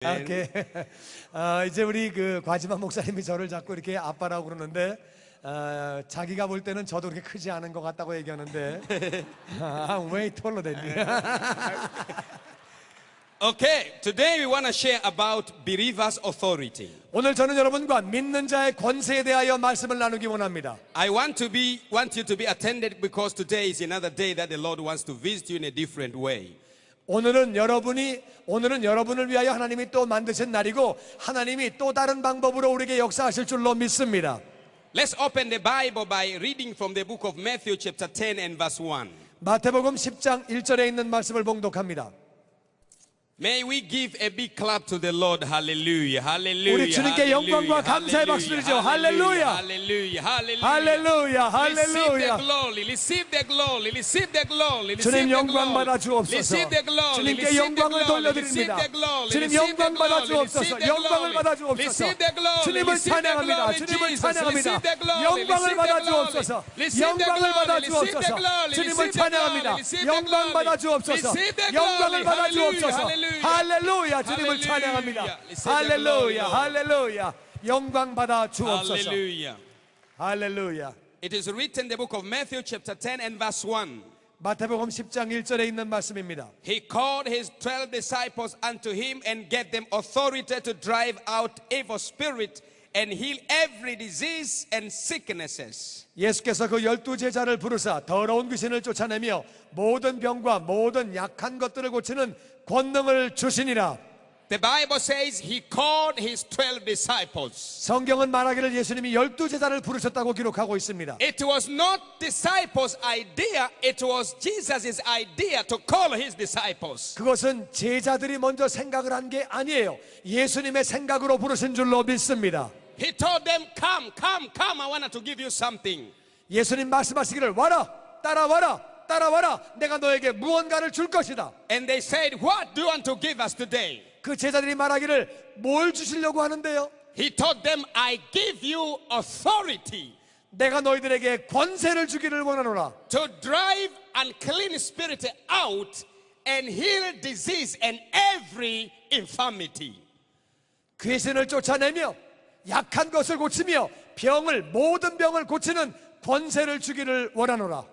오케이. 이제 우리 그 과지만 목사님이 저를 자꾸 이렇게 아빠라고 그러는데 자기가 볼 때는 저도 그렇게 크지 않은 것 같다고 얘기하는데 I'm way taller than you. Okay, today we want to share about believers' authority. 오늘 저는 여러분과 믿는 자의 권세에 대하여 말씀을 나누기 원합니다. I want you to be attended because today is another day that the Lord wants to visit you in a different way. 오늘은 여러분을 위하여 하나님이 또 만드신 날이고 하나님이 또 다른 방법으로 우리에게 역사하실 줄로 믿습니다. Let's open the Bible by reading from the book of Matthew chapter 10 and verse 1. 마태복음 10장 1절에 있는 말씀을 봉독합니다. May we give a big clap to the Lord. Hallelujah. Hallelujah. 우리 주님께 영광과 감사의 박수드리죠. 할렐루야. Hallelujah. Hallelujah. 할렐루야. 할렐루야. Receive the glory. Receive the glory. 주님 영광 받아 주옵소서. Receive the glory. 주님께 영광을 돌려드립니다. 주님 영광 받아 주옵소서. 영광을 받아 주옵소서. 주님을 찬양합니다. 주님을 찬양합니다. 영광을 받아 주옵소서. 영광을 받아 주옵소서. 주님을 찬양합니다. 영광 받아 주옵소서. 영광을 받아 주옵소서. 할렐루야. 주님을 찬양합니다. 할렐루야. 할렐루야. 영광 받아 주옵소서. 할렐루야. It is written in the book of Matthew chapter 10 and verse 1. 마태복음 10장 1절에 있는 말씀입니다. He called his 12 disciples unto him and gave them authority to drive out evil spirit and heal every disease and sicknesses. 예수께서 그 12제자를 부르사 더러운 귀신을 쫓아내며 모든 병과 모든 약한 것들을 고치는 권능을 주시니라. The Bible says he called his 12 disciples. 성경은 말하기를 예수님이 12제자를 부르셨다고 기록하고 있습니다. It was not disciples' idea, it was Jesus' idea to call his disciples. 그것은 제자들이 먼저 생각을 한 게 아니에요. 예수님의 생각으로 부르신 줄로 믿습니다. He told them, come, I want to give you something. 예수님 말씀하시기를 와라, 따라와라, 내가 너에게 무언가를 줄 것이다. And they said, what do you want to give us today? 그 제자들이 말하기를 뭘 주시려고 하는데요? He told them, I give you authority 내가 너희들에게 권세를 주기를 원하노라. to drive unclean spirit out and heal disease and every infirmity. 귀신을 쫓아내며 약한 것을 고치며 모든 병을 고치는 권세를 주기를 원하노라.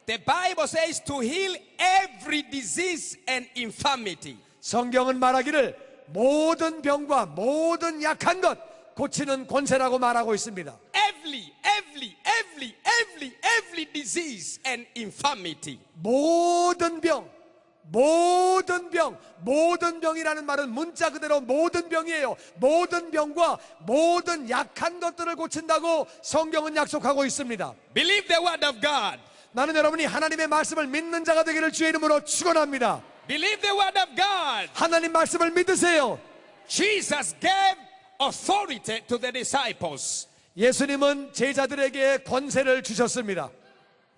The Bible says to heal every disease and infirmity. 성경은 말하기를 모든 병과 모든 약한 것 고치는 권세라고 말하고 있습니다. Every disease and infirmity. 모든 병이라는 말은 문자 그대로 모든 병이에요. 모든 병과 모든 약한 것들을 고친다고 성경은 약속하고 있습니다. Believe the word of God. 나는 여러분이 하나님의 말씀을 믿는 자가 되기를 주의 이름으로 축원합니다. Believe the word of God. 하나님 말씀을 믿으세요. Jesus gave authority to the disciples. 예수님은 제자들에게 권세를 주셨습니다.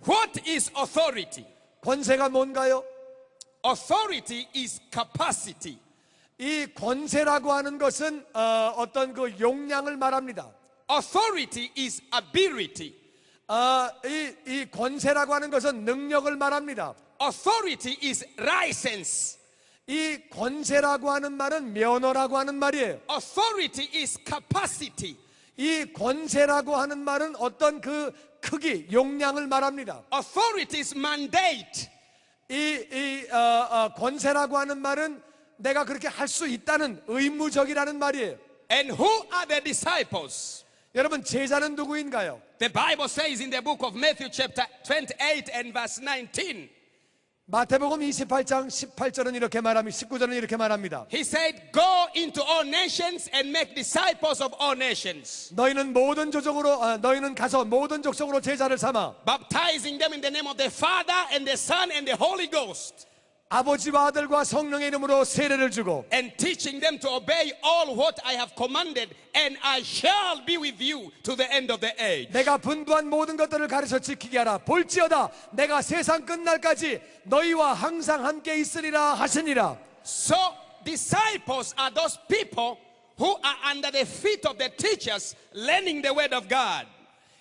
What is authority? 권세가 뭔가요? Authority is capacity. 이 권세라고 하는 것은 어떤 그 용량을 말합니다. Authority is ability. 이 권세라고 하는 것은 능력을 말합니다. Authority is license. 이 권세라고 하는 말은 면허라고 하는 말이에요. Authority is capacity. 이 권세라고 하는 말은 어떤 그 크기, 용량을 말합니다. Authority is mandate. 권세라고 하는 말은 내가 그렇게 할 수 있다는 의무적이라는 말이에요. And who are the disciples? 여러분 제자는 누구인가요? The Bible says in the book of Matthew chapter 28 and verse 19. 마태복음 28장 18절은 이렇게 말합니다. 19절은 이렇게 말합니다. He said, go into all nations and make disciples of all nations. 너희는 가서 모든 족속으로 제자를 삼아 Baptizing them in the name of the Father and the Son and the Holy Ghost. 아버지와 아들과 성령의 이름으로 세례를 주고 And teaching them to obey all what I have commanded, and I shall be with you to the end of the age. 내가 분부한 모든 것들을 가르쳐 지키게 하라. 볼지어다 내가 세상 끝날까지 너희와 항상 함께 있으리라 하시니라. So disciples are those people who are under the feet of the teachers learning the word of God.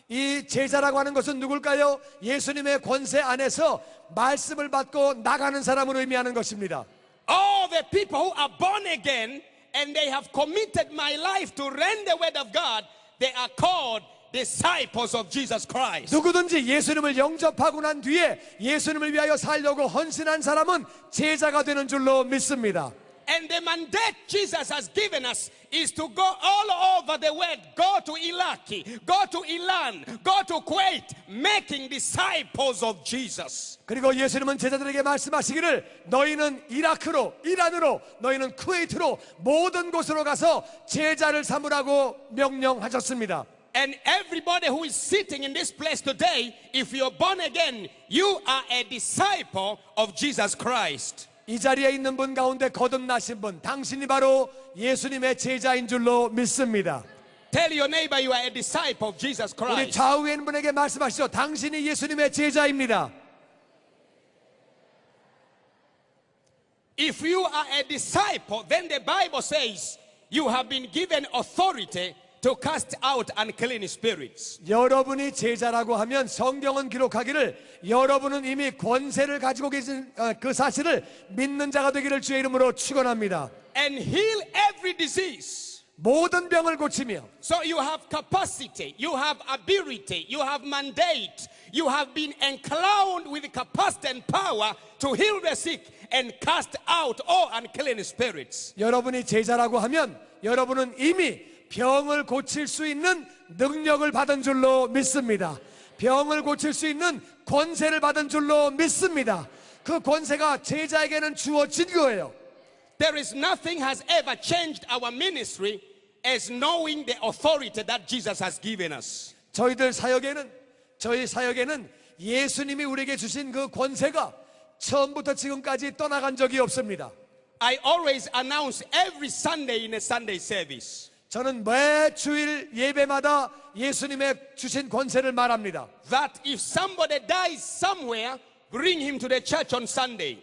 이 제자라고 하는 것은 누굴까요? 예수님의 권세 안에서 말씀을 받고 나가는 사람을 의미하는 것입니다. All the people who are born again and they have committed my life to learn the word of God, they are called disciples of Jesus Christ. 누구든지 예수님을 영접하고 난 뒤에 예수님을 위하여 살려고 헌신한 사람은 제자가 되는 줄로 믿습니다. And the mandate Jesus has given us is to go all over the world. Go to Iraq, go to Iran, go to Kuwait, making disciples of Jesus. 그리고 예수님은 제자들에게 말씀하시기를 너희는 이라크로, 이란으로, 너희는 쿠웨이트로 모든 곳으로 가서 제자를 삼으라고 명령하셨습니다. And everybody who is sitting in this place today, if you're born again, you are a disciple of Jesus Christ. 이 자리에 있는 분 가운데 거듭나신 분, 당신이 바로 예수님의 제자인 줄로 믿습니다. Tell your neighbor you are a disciple of Jesus 우리 Christ. 좌우에 있는 분에게 말씀하시죠. 당신이 예수님의 제자입니다. If you are a disciple, then the Bible says you have been given authority to cast out unclean spirits. 여러분이 제자라고 하면 성경은 기록하기를 여러분은 이미 권세를 가지고 계신 그 사실을 믿는 자가 되기를 주의 이름으로 축원합니다. And heal every disease. 모든 병을 고치며 So you have capacity, you have ability, you have mandate, you have been enclouded with capacity and power to heal the sick and cast out all unclean spirits. 여러분이 제자라고 하면 여러분은 이미 병을 고칠 수 있는 능력을 받은 줄로 믿습니다. 병을 고칠 수 있는 권세를 받은 줄로 믿습니다. 그 권세가 제자에게는 주어진 거예요. There is nothing has ever changed our ministry as knowing the authority that Jesus has given us. 저희 사역에는 예수님이 우리에게 주신 그 권세가 처음부터 지금까지 떠나간 적이 없습니다. I always announce every Sunday in a Sunday service. 저는 매 주일 예배마다 예수님의 주신 권세를 말합니다. That if somebody dies somewhere, bring him to the church on Sunday.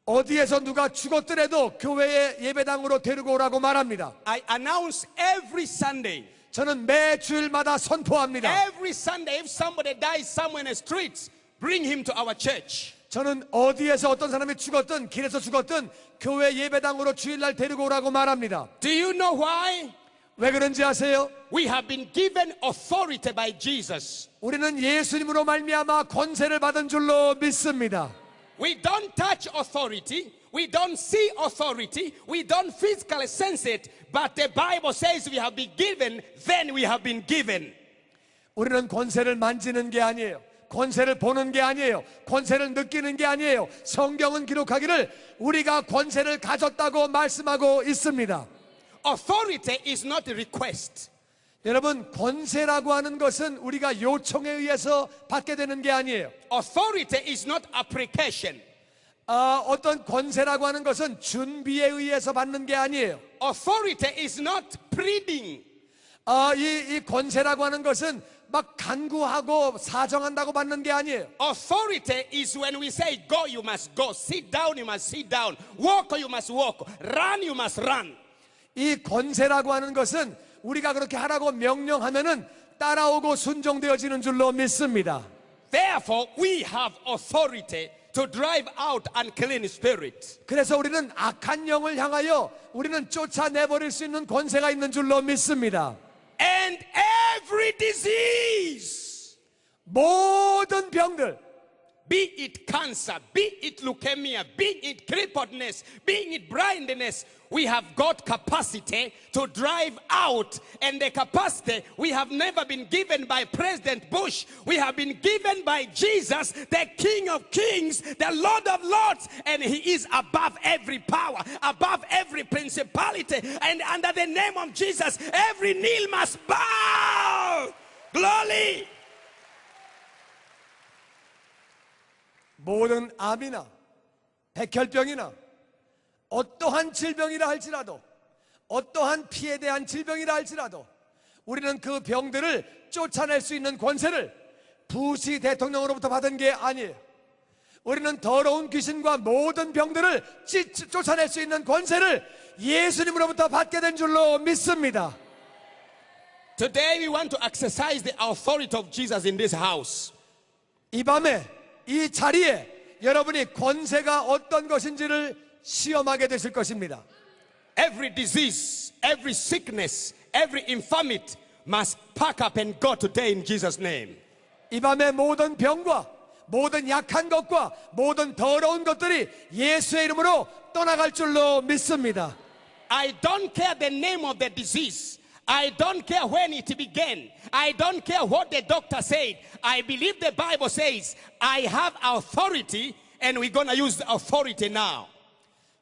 어디에서 누가 죽었더라도 교회의 예배당으로 데리고 오라고 말합니다. I announce every Sunday. 저는 매 주일마다 선포합니다. Every Sunday, if somebody dies somewhere in the streets, bring him to our church. 저는 어디에서 어떤 사람이 죽었든 길에서 죽었든 교회 예배당으로 주일날 데리고 오라고 말합니다. Do you know why? 왜 그런지 아세요? We have been given authority by Jesus. 우리는 예수님으로 말미암아 권세를 받은 줄로 믿습니다. We don't touch authority. We don't see authority. We don't physically sense it. But the Bible says we have been given, then we have been given. 우리는 권세를 만지는 게 아니에요. 권세를 보는 게 아니에요. 권세를 느끼는 게 아니에요. 성경은 기록하기를 우리가 권세를 가졌다고 말씀하고 있습니다. Authority is not a request. 여러분, 권세라고 하는 것은 우리가 요청에 의해서 받게 되는 게 아니에요. Authority is not application. 어떤 권세라고 하는 것은 준비에 의해서 받는 게 아니에요. Authority is not pleading. 이 권세라고 하는 것은 막 간구하고 사정한다고 받는 게 아니에요. Authority is when we say go, you must go. Sit down, you must sit down. Walk, you must walk. Run, you must run. 이 권세라고 하는 것은 우리가 그렇게 하라고 명령하면은 따라오고 순종되어지는 줄로 믿습니다. Therefore, we have authority to drive out unclean spirits. 그래서 우리는 악한 영을 향하여 우리는 쫓아내버릴 수 있는 권세가 있는 줄로 믿습니다. And every disease, 모든 병들, be it cancer, be it leukemia, be it crippledness, be it blindness, we have got capacity to drive out. And the capacity we have never been given by President Bush. We have been given by Jesus, the King of Kings, the Lord of Lords. And He is above every power, above every principality. And under the name of Jesus, every knee must bow. Glory. 모든 암이나 백혈병이나 어떠한 질병이라 할지라도 어떠한 피에 대한 질병이라 할지라도 우리는 그 병들을 쫓아낼 수 있는 권세를 부시 대통령으로부터 받은 게 아니에요. 우리는 더러운 귀신과 모든 병들을 쫓아낼 수 있는 권세를 예수님으로부터 받게 된 줄로 믿습니다. Today we want to exercise the authority of Jesus in this house. 이 밤에 이 자리에 여러분이 권세가 어떤 것인지를 시험하게 되실 것입니다. every disease, every sickness, every infirmity must pack up and go today in Jesus' name. 이 밤에 모든 병과 모든 약한 것과 모든 더러운 것들이 예수의 이름으로 떠나갈 줄로 믿습니다. I don't care the name of the disease. I don't care when it began. I don't care what the doctor said. I believe the Bible says I have authority and we're going to use the authority now.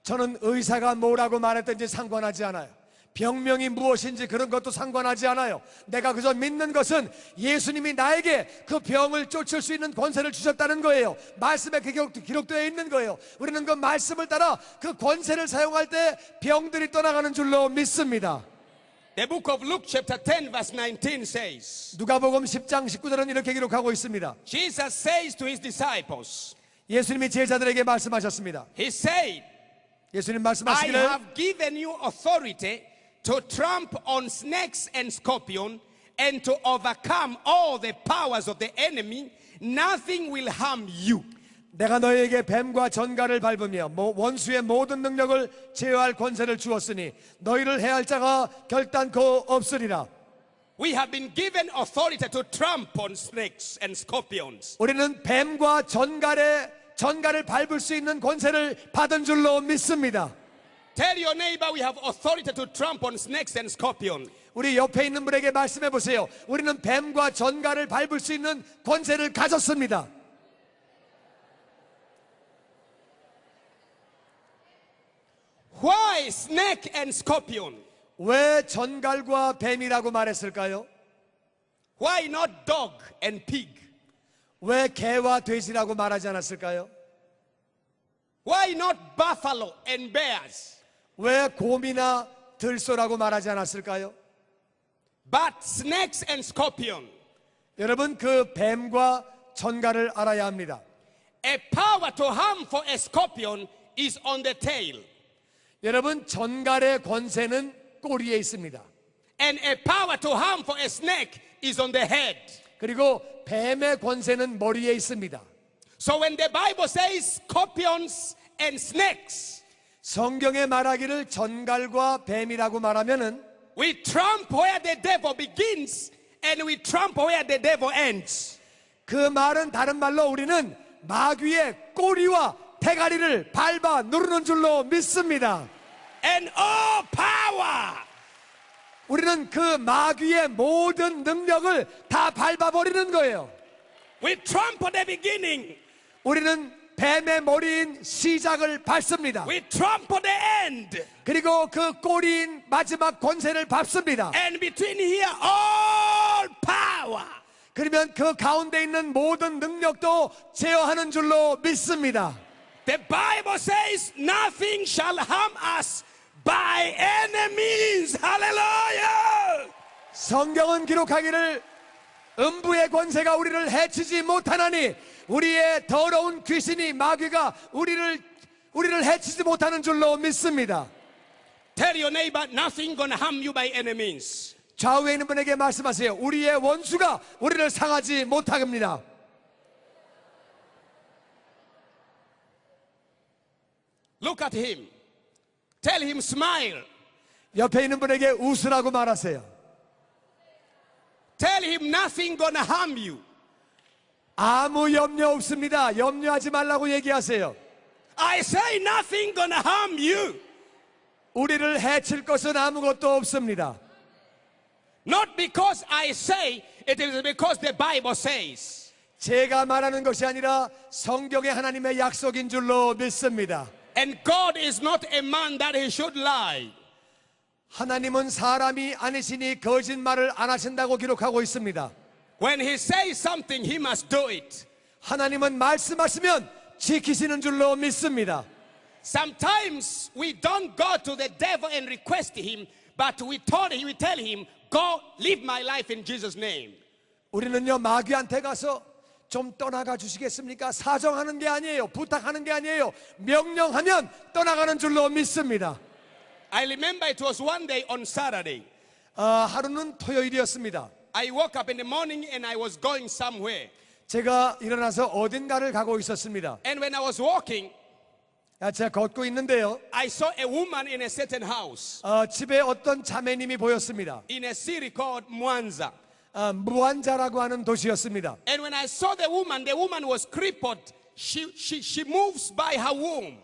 저는 의사가 뭐라고 말했든지 상관하지 않아요. 병명이 무엇인지 그런 것도 상관하지 않아요. 내가 그저 믿는 것은 예수님이 나에게 그 병을 쫓을 수 있는 권세를 주셨다는 거예요. 말씀에 그 기록되어 있는 거예요. 우리는 그 말씀을 따라 그 권세를 사용할 때 병들이 떠나가는 줄로 믿습니다. The book of Luke chapter 10 verse 19 says, 누가복음 10장 19절은 이렇게 기록하고 있습니다. Jesus says to his disciples, 예수님이 제자들에게 말씀하셨습니다. He said, 예수님 I 말씀하시기를 have given you authority to trample on snakes and scorpions and to overcome all the powers of the enemy. Nothing will harm you. 내가 너희에게 뱀과 전갈을 밟으며 원수의 모든 능력을 제어할 권세를 주었으니 너희를 해할 자가 결단코 없으리라. We have been given authority to trample on snakes and scorpions. 우리는 뱀과 전갈을 밟을 수 있는 권세를 받은 줄로 믿습니다. Tell your neighbor we have authority to trample on snakes and scorpions. 우리 옆에 있는 분에게 말씀해 보세요. 우리는 뱀과 전갈을 밟을 수 있는 권세를 가졌습니다. Why snake and scorpion? 왜 전갈과 뱀이라고 말했을까요? Why not dog and pig? 왜 개와 돼지라고 말하지 않았을까요? Why not buffalo and bears? 왜 곰이나 들소라고 말하지 않았을까요? But snakes and scorpion. 여러분 그 뱀과 전갈을 알아야 합니다. A power to harm for a scorpion is on the tail. 여러분 전갈의 권세는 꼬리에 있습니다. And a power to harm for a snake is on the head. 그리고 뱀의 권세는 머리에 있습니다. So when the Bible says scorpions and snakes, 성경에 말하기를 전갈과 뱀이라고 말하면은 we trample where the devil begins and we trample where the devil ends. 그 말은 다른 말로 우리는 마귀의 꼬리와 대가리를 밟아 누르는 줄로 믿습니다. And all power. 우리는 그 마귀의 모든 능력을 다 밟아버리는 거예요. We trample the beginning. 우리는 뱀의 머리인 시작을 밟습니다. We trample the end. 그리고 그 꼬리인 마지막 권세를 밟습니다. And between here all power. 그러면 그 가운데 있는 모든 능력도 제어하는 줄로 믿습니다. The Bible says nothing shall harm us by any means. Hallelujah. 성경은 기록하기를 음부의 권세가 우리를 해치지 못하나니 우리의 더러운 귀신이 마귀가 우리를 해치지 못하는 줄로 믿습니다. Tell your neighbor nothing gonna harm you by any means. 좌우에 있는 분에게 말씀하세요. 우리의 원수가 우리를 상하지 못합니다. Look at him. Tell him smile. 옆에 있는 분에게 웃으라고 말하세요. Tell him nothing gonna harm you. 아무 염려 없습니다. 염려하지 말라고 얘기하세요. I say nothing gonna harm you. 우리를 해칠 것은 아무것도 없습니다. Not because I say, it is because the Bible says. 제가 말하는 것이 아니라 성경의 하나님의 약속인 줄로 믿습니다. And God is not a man that he should lie. 하나님은 사람이 아니시니 거짓말을 안 하신다고 기록하고 있습니다. When he says something, he must do it. 하나님은 말씀하시면 지키시는 줄로 믿습니다. Sometimes we don't go to the devil and request him, but we tell him, go live my life in Jesus' name. 우리는요 마귀한테 가서 좀 떠나가 주시겠습니까? 사정하는 게 아니에요. 부탁하는 게 아니에요. 명령하면 떠나가는 줄로 믿습니다. I remember it was one day on Saturday. 하루는 토요일이었습니다. I woke up in the morning and I was going somewhere. 제가 일어나서 어딘가를 가고 있었습니다. And when I was walking, 제가 걷고 있는데요. I saw a woman in a certain house 집에 어떤 자매님이 보였습니다. in a city called Mwanza. 무안자라고 하는 도시였습니다. And when I saw the woman was crippled. She moves by her womb.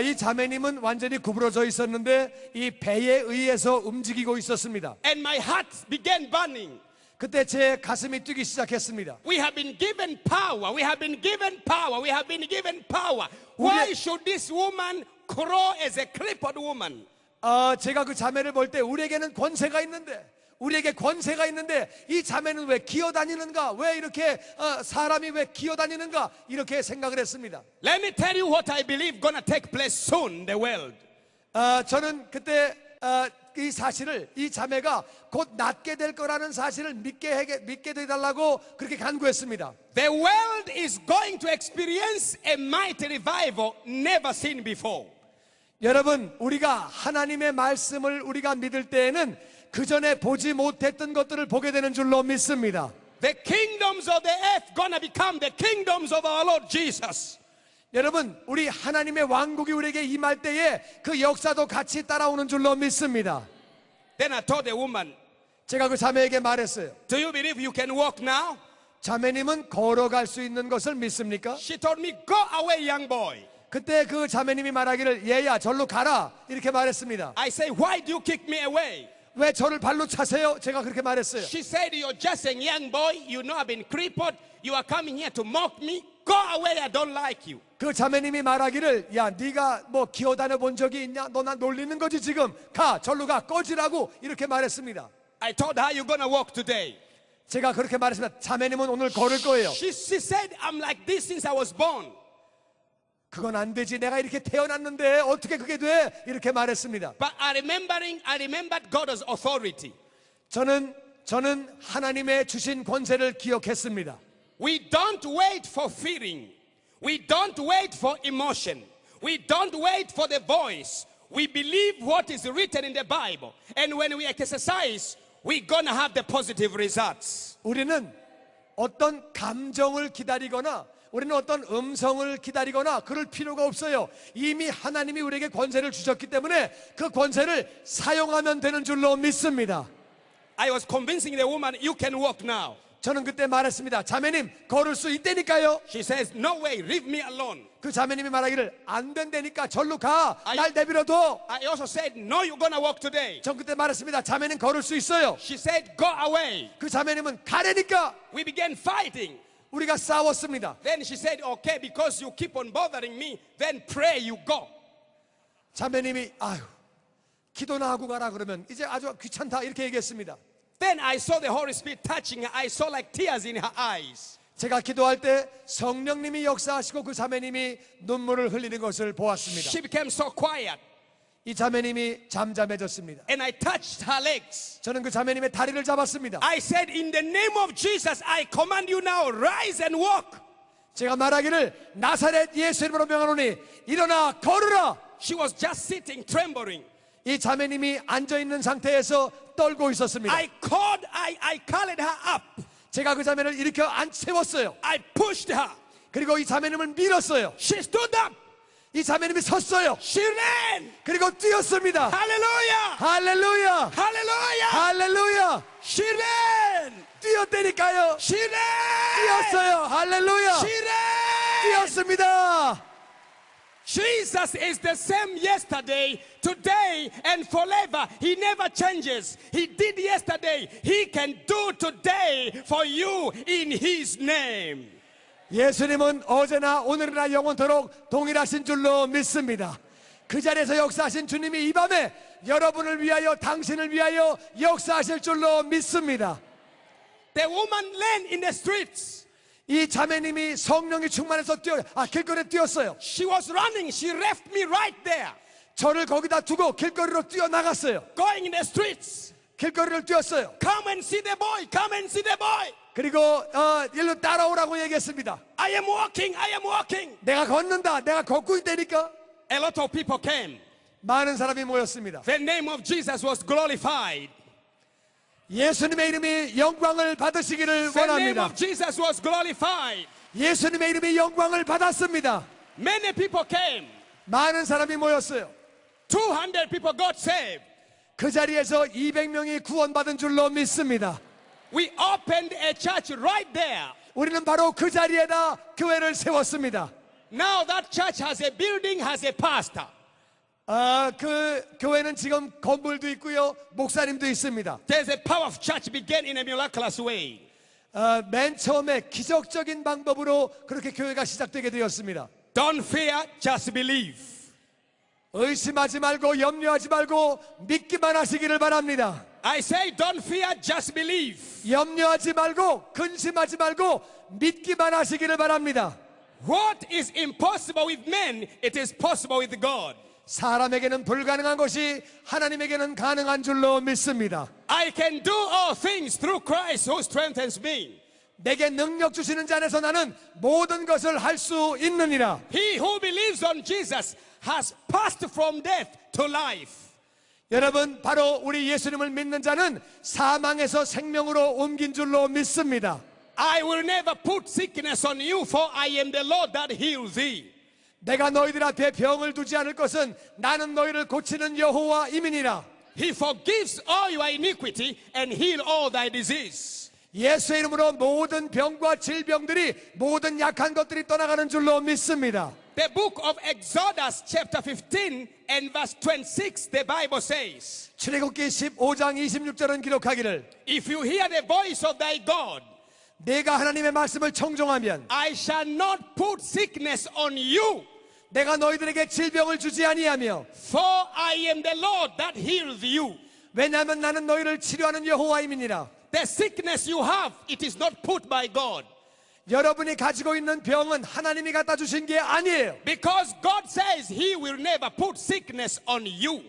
이 자매님은 완전히 구부러져 있었는데 이 배에 의해서 움직이고 있었습니다. And my heart began burning. 그때 제 가슴이 뛰기 시작했습니다. We have been given power. We have been given power. We have been given power. Why should this woman crawl as a crippled woman? 제가 그 자매를 볼 때 우리에게는 권세가 있는데 이 자매는 왜 기어다니는가? 왜 이렇게 사람이 왜 기어다니는가? 이렇게 생각을 했습니다. Let me tell you what I believe gonna take place soon in the world. 저는 그때 이 사실을 이 자매가 곧 낫게 될 거라는 사실을 믿게 해달라고 그렇게 간구했습니다. The world is going to experience a mighty revival never seen before. 여러분, 우리가 하나님의 말씀을 우리가 믿을 때에는 그 전에 보지 못했던 것들을 보게 되는 줄로 믿습니다. The kingdoms of the earth gonna become the kingdoms of our Lord Jesus. 여러분, 우리 하나님의 왕국이 우리에게 임할 때에 그 역사도 같이 따라오는 줄로 믿습니다. Then I told the woman, 제가 그 자매에게 말했어요. Do you believe you can walk now? 자매님은 걸어갈 수 있는 것을 믿습니까? She told me, Go away, young boy. 그때 그 자매님이 말하기를 얘야 절로 가라 이렇게 말했습니다. I say, Why do you kick me away? 왜 저를 발로 차세요? 제가 그렇게 말했어요. She said, You're just a young boy. You know I've been crippled. You are coming here to mock me. Go away. I don't like you. 그 자매님이 말하기를 야 네가 뭐 기어다녀 본 적이 있냐? 너 나 놀리는 거지 지금. 가 절로 가 꺼지라고 이렇게 말했습니다. I told her, You're gonna walk today. 제가 그렇게 말했습니다. 자매님은 오늘 걸을 거예요. She said, I'm like this since I was born. 그건 안 되지. 내가 이렇게 태어났는데 어떻게 그게 돼? 이렇게 말했습니다. But I remembered God's authority. 저는 하나님의 주신 권세를 기억했습니다. We don't wait for feeling. We don't wait for emotion. We don't wait for the voice. We believe what is written in the Bible. And when we exercise, we're gonna have the positive results. 우리는 어떤 감정을 기다리거나 우리는 어떤 음성을 기다리거나 그럴 필요가 없어요. 이미 하나님이 우리에게 권세를 주셨기 때문에 그 권세를 사용하면 되는 줄로 믿습니다. I was convincing the woman, you can walk now. 저는 그때 말했습니다. 자매님 걸을 수 있다니까요. She says, no way, leave me alone. 그 자매님이 말하기를 안 된다니까 절로 가. 날 내버려둬. I also said, no, you're gonna walk today. 전 그때 말했습니다. 자매는 걸을 수 있어요. She said, go away. 그 자매님은 가라니까. We began fighting. 우리가 싸웠습니다. Then she said, okay, because you keep on bothering me, then pray you go. 자매님이 아유 기도나 하고 가라 그러면 이제 아주 귀찮다 이렇게 얘기했습니다. Then I saw the Holy Spirit touching her. I saw like tears in her eyes. 제가 기도할 때 성령님이 역사하시고 그 자매님이 눈물을 흘리는 것을 보았습니다. She became so quiet. 이 자매님이 잠잠해졌습니다. And I touched her legs. 저는 그 자매님의 다리를 잡았습니다. I said, in the name of Jesus, I command you now, rise and walk. 제가 말하기를 나사렛 예수 이름으로 명하노니 일어나 걸으라. She was just sitting, trembling. 이 자매님이 앉아있는 상태에서 떨고 있었습니다. I carried her up. 제가 그 자매를 일으켜 세웠어요. I pushed her. 그리고 이 자매님을 밀었어요. She stood up. 이 자매님이 섰어요. She ran. 그리고 뛰었습니다. Hallelujah. 할렐루야. Hallelujah. 할렐루야. She ran. 뛰었다니까요. She ran. 뛰었어요. 할렐루야. She ran. 뛰었습니다. Jesus is the same yesterday, today, and forever. He never changes. He did yesterday. He can do today for you in His name. 예수님은 어제나 오늘이나 영원토록 동일하신 줄로 믿습니다. 그 자리에서 역사하신 주님이 이 밤에 여러분을 위하여 당신을 위하여 역사하실 줄로 믿습니다. The woman ran in the streets. 이 자매님이 성령이 충만해서 길거리에 뛰었어요. She was running. She left me right there. 저를 거기다 두고 길거리로 뛰어나갔어요. Going in the streets. 길거리를 뛰었어요. Come and see the boy. Come and see the boy. 그리고 일로 따라오라고 얘기했습니다. I am walking. I am walking. 내가 걷는다. 내가 걷고 있다니까. A lot of people came. 많은 사람이 모였습니다. The name of Jesus was glorified. 예수님의 이름이 영광을 받으시기를 The name 원합니다. of Jesus was glorified. 예수님의 이름이 영광을 받았습니다. Many people came. 많은 사람이 모였어요. 200 people got saved. 그 자리에서 200명이 구원받은 줄로 믿습니다. We opened a church right there. 우리는 바로 그 자리에다 교회를 세웠습니다. Now that church has a building, has a pastor. 그 교회는 지금 건물도 있고요, 목사님도 있습니다. There's a power of church began in a miraculous way. 맨 처음에 기적적인 방법으로 그렇게 교회가 시작되게 되었습니다. Don't fear, just believe. 의심하지 말고 염려하지 말고 믿기만 하시기를 바랍니다. I say don't fear, just believe. 염려하지 말고 근심하지 말고 믿기만 하시기를 바랍니다. What is impossible with men, it is possible with God. 사람에게는 불가능한 것이 하나님에게는 가능한 줄로 믿습니다. I can do all things through Christ who strengthens me. 내게 능력 주시는 자 안에서 나는 모든 것을 할 수 있느니라. He who believes on Jesus has passed from death to life. 여러분, 바로 우리 예수님을 믿는 자는 사망에서 생명으로 옮긴 줄로 믿습니다. I will never put sickness on you, for I am the Lord that heals thee. 내가 너희들 앞에 병을 두지 않을 것은 나는 너희를 고치는 여호와임이니라. He forgives all your iniquity and heal all thy disease. 예수의 이름으로 모든 병과 질병들이, 모든 약한 것들이 떠나가는 줄로 믿습니다. The book of Exodus chapter 15 and verse 26, the Bible says, 출애굽기 15장 26절은 기록하기를 if you hear the voice of thy God, 내가 하나님의 말씀을 청종하면 I shall not put sickness on you, 내가 너희들에게 질병을 주지 아니하며 for I am the Lord that heals you. 왜냐하면 나는 너희를 치료하는 여호와임이니라. The sickness you have, it is not put by God. 여러분이 가지고 있는 병은 하나님이 갖다 주신 게 아니에요. Because God says He will never put sickness on you.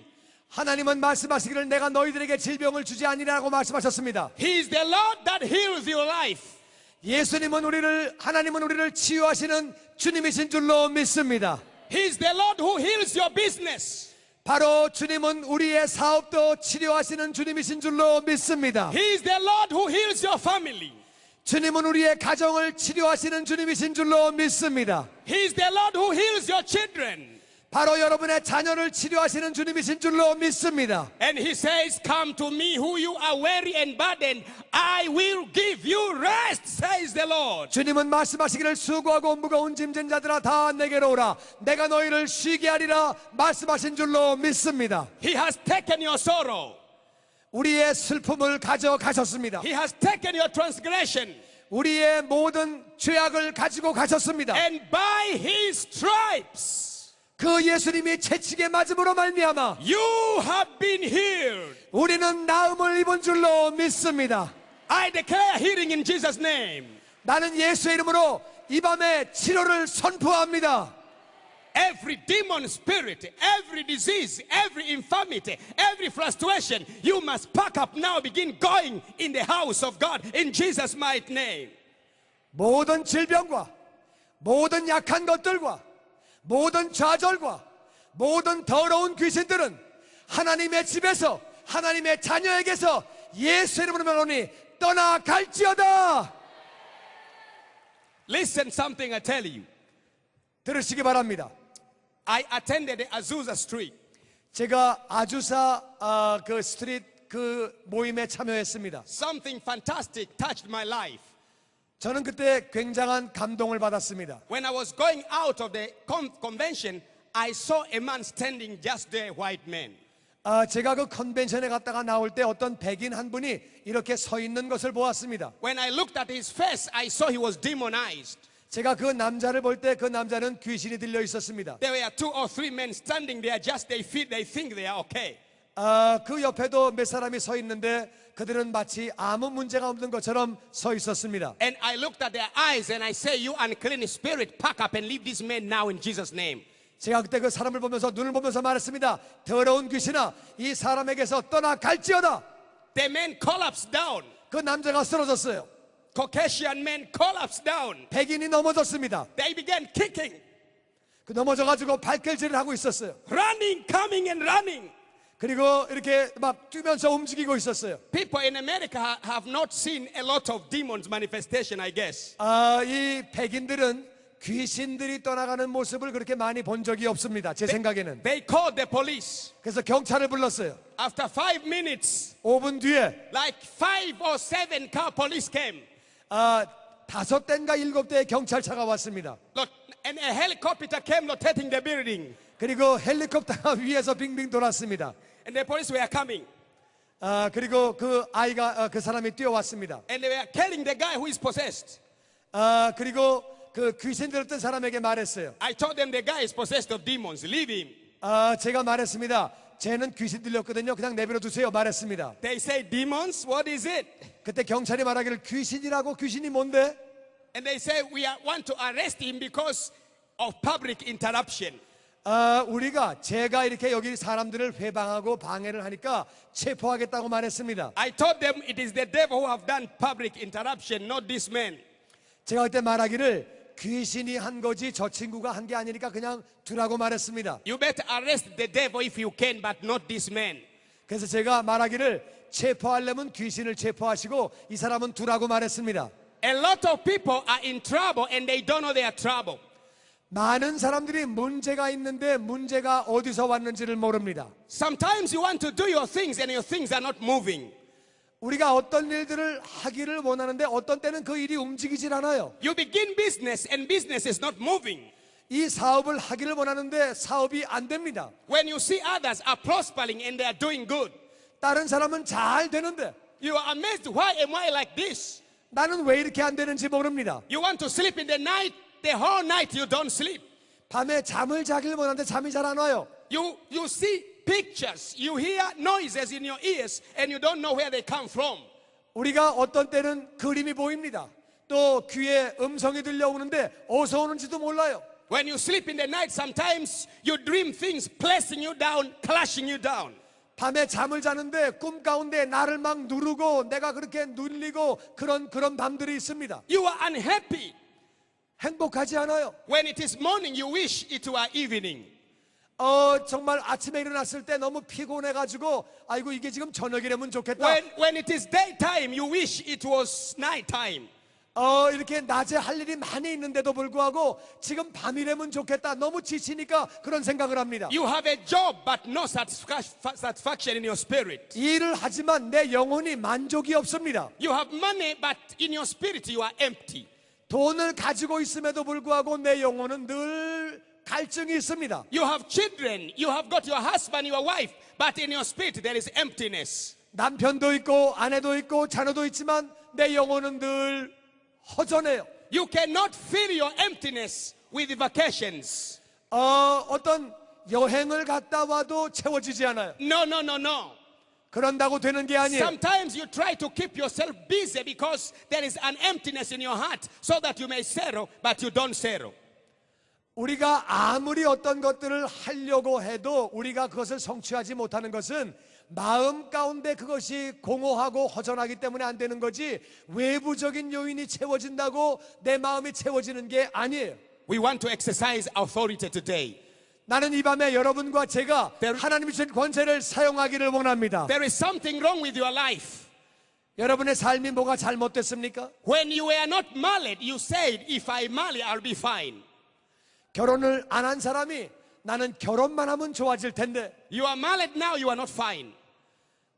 하나님은 말씀하시기를 내가 너희들에게 질병을 주지 아니라고 말씀하셨습니다. He is the Lord that heals your life. 하나님은 우리를 치유하시는 주님이신 줄로 믿습니다. He is the Lord who heals your business. 바로 주님은 우리의 사업도 치료하시는 주님이신 줄로 믿습니다. He is the Lord who heals your family. 주님은 우리의 가정을 치료하시는 주님이신 줄로 믿습니다. He is the Lord who heals your children. 바로 여러분의 자녀를 치료하시는 주님이신 줄로 믿습니다. And He says, come to me who you are weary and burdened, I will give you rest, says the Lord. 주님은 말씀하시기를 수고하고 무거운 짐진 자들아 다 내게로 오라, 내가 너희를 쉬게 하리라 말씀하신 줄로 믿습니다. He has taken your sorrow. 우리의 슬픔을 가져가셨습니다. He has taken your transgression. 우리의 모든 죄악을 가지고 가셨습니다. And by His stripes 그 예수님이 채찍에 맞음으로 말미암아 you have been healed. 우리는 나음을 입은 줄로 믿습니다. I declare healing in Jesus' name. 나는 예수의 이름으로 이 밤에 치료를 선포합니다. Every demon spirit, every disease, every infirmity, every frustration, you must pack up now, begin going in the house of God in Jesus' mighty name. 모든 질병과 모든 약한 것들과 모든 좌절과 모든 더러운 귀신들은 하나님의 집에서, 하나님의 자녀에게서 예수의 이름으로 말하노니 떠나갈지어다. Listen something I tell you. 들으시기 바랍니다. I attended the Azusa Street. 제가 아주사 그 스트릿 그 모임에 참여했습니다. Something fantastic touched my life. 저는 그때 굉장한 감동을 받았습니다. When I was going out of the convention, I saw a man standing just there, white man. 제가 그 컨벤션에 갔다가 나올 때 어떤 백인 한 분이 이렇게 서 있는 것을 보았습니다. When I looked at his face, I saw he was demonized. 제가 그 남자를 볼 때 그 남자는 귀신이 들려 있었습니다. There were 2 or 3 men standing there, just they think they are okay. 그 옆에도 몇 사람이 서 있는데 그들은 마치 아무 문제가 없는 것처럼 서 있었습니다. And I looked at their eyes and I say, you unclean spirit, pack up and leave this man now in Jesus' name. 제가 그때 그 사람을 보면서 눈을 보면서 말했습니다. 더러운 귀신아, 이 사람에게서 떠나갈지어다. The man collapsed down. 그 남자가 쓰러졌어요. Caucasian man collapsed down. 백인이 넘어졌습니다. They began kicking. 그 넘어져가지고 발길질을 하고 있었어요. Running, coming and running. 그리고 이렇게 막 뛰면서 움직이고 있었어요. People in America have not seen a lot of demons manifestation, I guess. 이 백인들은 귀신들이 떠나가는 모습을 그렇게 많이 본 적이 없습니다. 제 생각에는. They called the police. 그래서 경찰을 불렀어요. After 5 minutes, 5분 뒤에 like 5 or 7 car police came. 5대인가 7대의 경찰차가 왔습니다. And a helicopter came rotating the building. 그리고 헬리콥터가 위에서 빙빙 돌았습니다. And the police were coming. 그리고 그 사람이 뛰어왔습니다. And they were telling the guy who is possessed. 그리고 그 귀신 들었던 사람에게 말했어요. I told them the guy is possessed of demons. Leave him. 제가 말했습니다. 쟤는 귀신 들렸거든요. 그냥 내버려 두세요. 말했습니다. They say demons. What is it? 그때 경찰이 말하기를 귀신이라고. 귀신이 뭔데? And they say we want to arrest him because of public interruption. 제가 이렇게 여기 사람들을 회방하고 방해를 하니까 체포하겠다고 말했습니다. I told them it is the devil who have done public interruption, not this man. 제가 그때 말하기를 귀신이 한 거지 저 친구가 한 게 아니니까 그냥 두라고 말했습니다. You better arrest the devil if you can, but not this man. 그래서 제가 말하기를 체포하려면 귀신을 체포하시고 이 사람은 두라고 말했습니다. A lot of people are in trouble and they don't know their trouble. 많은 사람들이 문제가 있는데 문제가 어디서 왔는지를 모릅니다. Sometimes you want to do your things and your things are not moving. 우리가 어떤 일들을 하기를 원하는데 어떤 때는 그 일이 움직이질 않아요. You begin business and business is not moving. 이 사업을 하기를 원하는데 사업이 안 됩니다. When you see others are prospering and they are doing good, 다른 사람은 잘 되는데 you are amazed. Why am I like this? 나는 왜 이렇게 안 되는지 모릅니다. You want to sleep in the night, the whole night you don't sleep. 밤에 잠을 자길 원하는데 잠이 잘 안 와요. You see pictures, you hear noises in your ears and you don't know where they come from. 우리가 어떤 때는 그림이 보입니다. 또 귀에 음성이 들려오는데 어디서 오는지도 몰라요. When you sleep in the night, sometimes you dream things placing you down, clashing you down. 밤에 잠을 자는데 꿈 가운데 나를 막 누르고 내가 그렇게 눌리고 그런 밤들이 있습니다. You are unhappy. 행복하지 않아요. When it is morning, you wish it were evening. 정말 아침에 일어났을 때 너무 피곤해가지고 아이고 이게 지금 저녁이라면 좋겠다. When it is daytime, you wish it was nighttime. 이렇게 낮에 할 일이 많이 있는데도 불구하고 지금 밤이라면 좋겠다. 너무 지치니까 그런 생각을 합니다. You have a job but no satisfaction in your spirit. 일을 하지만 내 영혼이 만족이 없습니다. You have money but in your spirit you are empty. 돈을 가지고 있음에도 불구하고 내 영혼은 늘 갈증이 있습니다. You have children, you have got your husband, your wife, but in your spirit there is emptiness. 남편도 있고 아내도 있고 자녀도 있지만 내 영혼은 늘 허전해요. You cannot fill your emptiness with vacations. 어떤 여행을 갔다 와도 채워지지 않아요. No. 그런다고 되는 게 아니에요. Sometimes you try to keep yourself busy because there is an emptiness in your heart so that you may settle, but you don't settle. 우리가 아무리 어떤 것들을 하려고 해도 우리가 그것을 성취하지 못하는 것은 마음 가운데 그것이 공허하고 허전하기 때문에 안 되는 거지 외부적인 요인이 채워진다고 내 마음이 채워지는 게 아니에요. We want to exercise authority today. 나는 이 밤에 여러분과 제가 하나님이 주신 권세를 사용하기를 원합니다. There is something wrong with your life. 여러분의 삶이 뭐가 잘못됐습니까? When you were not married, you said, if I marry, I'll be fine. 결혼을 안 한 사람이 나는 결혼만 하면 좋아질 텐데 You are married now, you are not fine.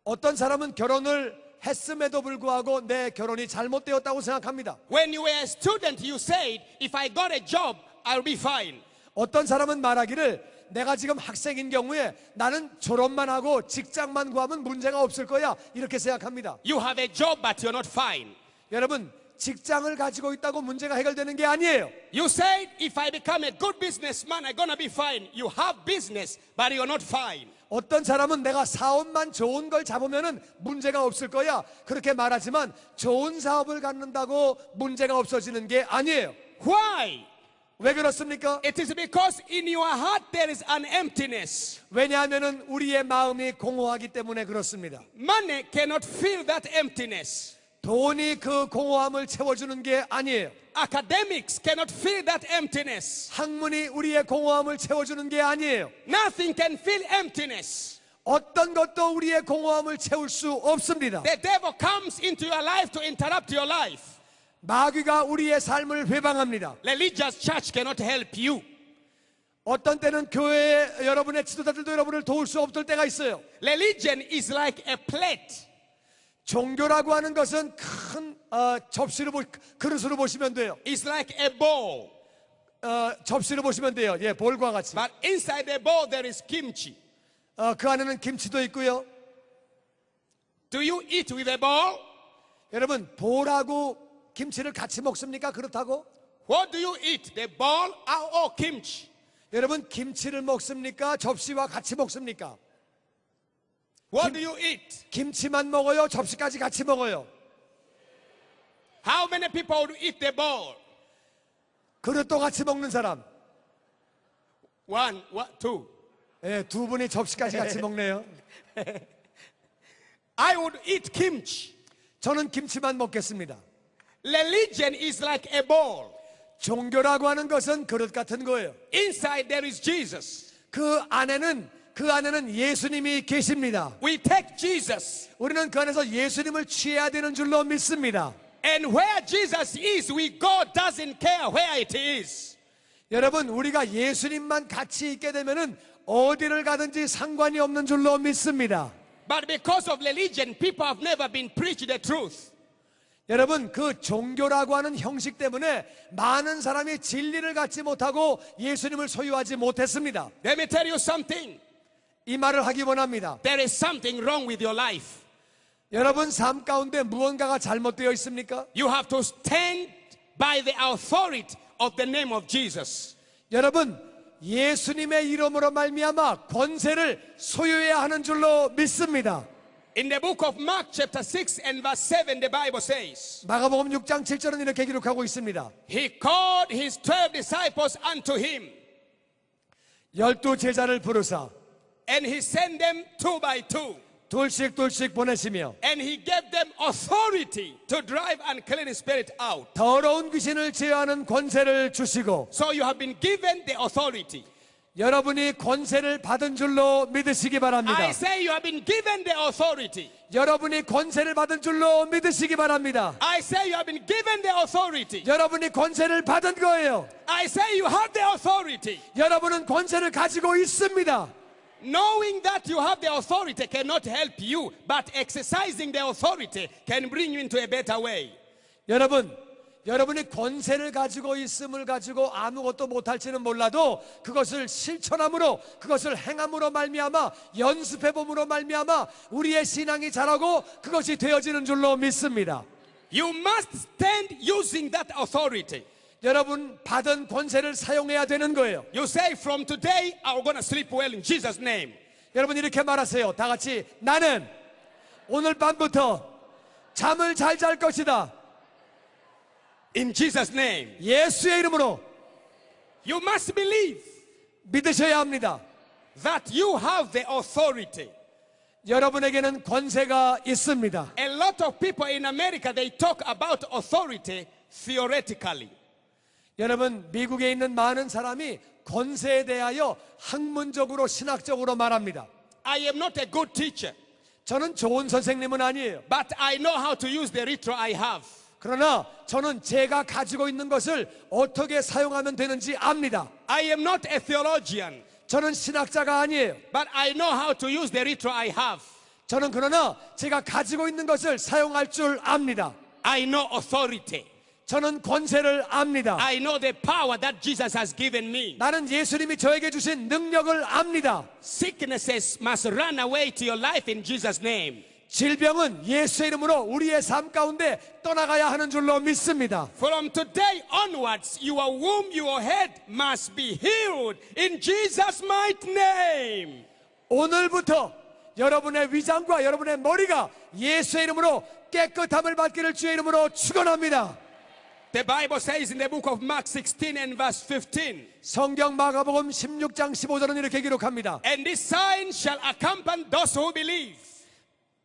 어떤 사람은 결혼을 했음에도 불구하고 내 결혼이 잘못되었다고 생각합니다. When you were a student, you said, if I got a job, I'll be fine. 어떤 사람은 말하기를 내가 지금 학생인 경우에 나는 졸업만 하고 직장만 구하면 문제가 없을 거야 이렇게 생각합니다. You have a job but you're not fine. 여러분 직장을 가지고 있다고 문제가 해결되는 게 아니에요. You said if I become a good businessman I'm gonna be fine. You have business but you're not fine. 어떤 사람은 내가 사업만 좋은 걸 잡으면은 문제가 없을 거야 그렇게 말하지만 좋은 사업을 갖는다고 문제가 없어지는 게 아니에요. Why? 왜 그렇습니까? It is because in your heart there is an emptiness. 왜냐하면은 우리의 마음이 공허하기 때문에 그렇습니다. Money cannot fill that emptiness. 돈이 그 공허함을 채워주는 게 아니에요. Academics cannot fill that emptiness. 학문이 우리의 공허함을 채워주는 게 아니에요. Nothing can fill emptiness. 어떤 것도 우리의 공허함을 채울 수 없습니다. The devil comes into your life to interrupt your life. 마귀가 우리의 삶을 회방합니다. Religious church cannot help you. 어떤 때는 교회에 여러분의 지도자들도 여러분을 도울 수 없을 때가 있어요. Religion is like a plate. 종교라고 하는 것은 큰 접시로 그릇으로 보시면 돼요. It's like a bowl. 접시로 보시면 돼요. 예, 볼과 같이. But inside the bowl there is kimchi. 그 안에는 김치도 있고요. Do you eat with a bowl? 여러분, 볼하고 김치를 같이 먹습니까? 그렇다고? What do you eat? The bowl or kimchi? 여러분, 김치를 먹습니까? 접시와 같이 먹습니까? What do you eat? 김치만 먹어요? 접시까지 같이 먹어요? How many people would eat the bowl? 그릇도 같이 먹는 사람. One, two. 예, 두 분이 접시까지 같이 먹네요. I would eat kimchi. 저는 김치만 먹겠습니다. Religion is like a bowl. 종교라고 하는 것은 그릇 같은 거예요. Inside there is Jesus. 그 안에는 예수님이 계십니다. We take Jesus. 우리는 그 안에서 예수님을 취해야 되는 줄로 믿습니다. And where Jesus is, we go doesn't care where it is. 여러분, 우리가 예수님만 같이 있게 되면은 어디를 가든지 상관이 없는 줄로 믿습니다. But because of religion, people have never been preached the truth. 여러분, 그 종교라고 하는 형식 때문에 많은 사람이 진리를 갖지 못하고 예수님을 소유하지 못했습니다. Let me tell you something. 이 말을 하기 원합니다. There is something wrong with your life. 여러분 삶 가운데 무언가가 잘못되어 있습니까? You have to stand by the authority of the name of Jesus. 여러분, 예수님의 이름으로 말미암아 권세를 소유해야 하는 줄로 믿습니다. In the book of Mark chapter 6 and verse 7 the Bible says, 마가복음 6장 7절은 이렇게 기록하고 있습니다. He called his 12 disciples unto him 12 제자를 부르사 and he sent them two by two. 둘씩 보내시며 And he gave them authority to drive unclean spirit out. 더러운 귀신을 제어하는 권세를 주시고 So you have been given the authority. 여러분이 권세를 받은 줄로 믿으시기 바랍니다. I say you have been given the authority. 여러분이 권세를 받은 줄로 믿으시기 바랍니다. I say you have been given the authority. 여러분이 권세를 받은 거예요. I say you have the authority. 여러분은 권세를 가지고 있습니다. Knowing that you have the authority cannot help you, but exercising the authority can bring you into a better way. 여러분이 권세를 가지고 있음을 가지고 아무것도 못할지는 몰라도 그것을 실천함으로, 그것을 행함으로 말미암아, 연습해봄으로 말미암아 우리의 신앙이 자라고 그것이 되어지는 줄로 믿습니다. You must stand using that authority. 여러분 받은 권세를 사용해야 되는 거예요. You say from today I'm going to sleep well in Jesus' name. 여러분 이렇게 말하세요. 다 같이 나는 오늘 밤부터 잠을 잘 잘 것이다. In Jesus' name. 예수의 이름으로. You must believe 믿으셔야 합니다. that you have the authority. 여러분에게는 권세가 있습니다. A lot of people in America they talk about authority theoretically. 여러분 미국에 있는 많은 사람이 권세에 대하여 학문적으로 신학적으로 말합니다. I am not a good teacher. 저는 좋은 선생님은 아니에요. But I know how to use the ritual I have. 그러나 저는 제가 가지고 있는 것을 어떻게 사용하면 되는지 압니다. I am not a theologian. 저는 신학자가 아니에요. But I know how to use the ritual I have. 저는 그러나 제가 가지고 있는 것을 사용할 줄 압니다. I know authority. 저는 권세를 압니다. I know the power that Jesus has given me. 나는 예수님이 저에게 주신 능력을 압니다. Sicknesses must run away to your life in Jesus' name. 질병은 예수의 이름으로 우리의 삶 가운데 떠나가야 하는 줄로 믿습니다. From today onwards, your womb, your head must be healed in Jesus' mighty name. 오늘부터 여러분의 위장과 여러분의 머리가 예수의 이름으로 깨끗함을 받기를 주의 이름으로 축원합니다. The Bible says in the book of Mark 16 and verse 15. 성경 마가복음 16장 15절은 이렇게 기록합니다. And this sign shall accompany those who believe.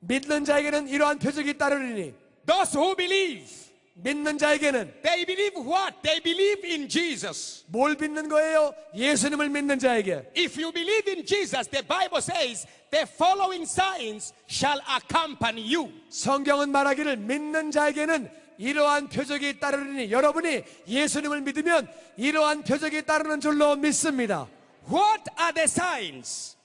믿는 자에게는 이러한 표적이 따르리니. Those who believe. 믿는 자에게는 They believe what? They believe in Jesus. 뭘 믿는 거예요? 예수님을 믿는 자에게. If you believe in Jesus, the Bible says the following signs shall accompany you. 성경은 말하기를 믿는 자에게는 이러한 표적이 따르니 여러분이 예수님을 믿으면 이러한 표적이 따르는 줄로 믿습니다. What are the signs?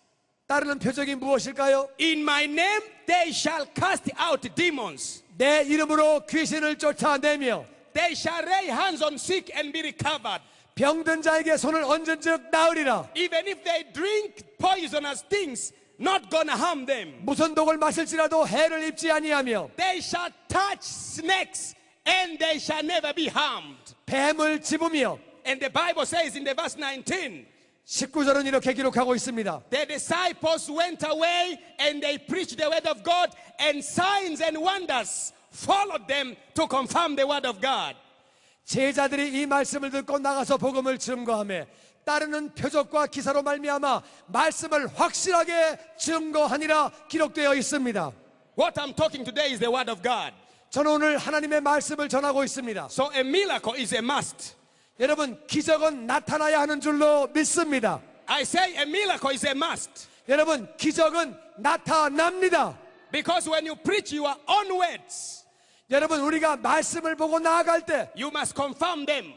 따르는 표적이 무엇일까요? In my name they shall cast out demons. 내 이름으로 귀신을 쫓아내며 They shall lay hands on sick and be recovered. 병든 자에게 손을 얹은 즉 나으리라. Even if they drink poisonous things, not gonna harm them. 무슨 독을 마실지라도 해를 입지 아니하며 They shall touch snakes and they shall never be harmed. 뱀을 집으며. And the Bible says in the verse 19, 19절은 이렇게 기록하고 있습니다. the disciples went away and they preached the word of God, and signs and wonders followed them to confirm the word of God. 제자들이 이 말씀을 듣고 나가서 복음을 증거하며 따르는 표적과 기사로 말미암아 말씀을 확실하게 증거하니라 기록되어 있습니다. What I'm talking today is the word of God. 저는 오늘 하나님의 말씀을 전하고 있습니다. So a miracle is a must. 여러분, 기적은 나타나야 하는 줄로 믿습니다. I say a miracle is a must. 여러분, 기적은 나타납니다. Because when you preach your own words, 여러분, 우리가 말씀을 보고 나아갈 때, you must confirm them.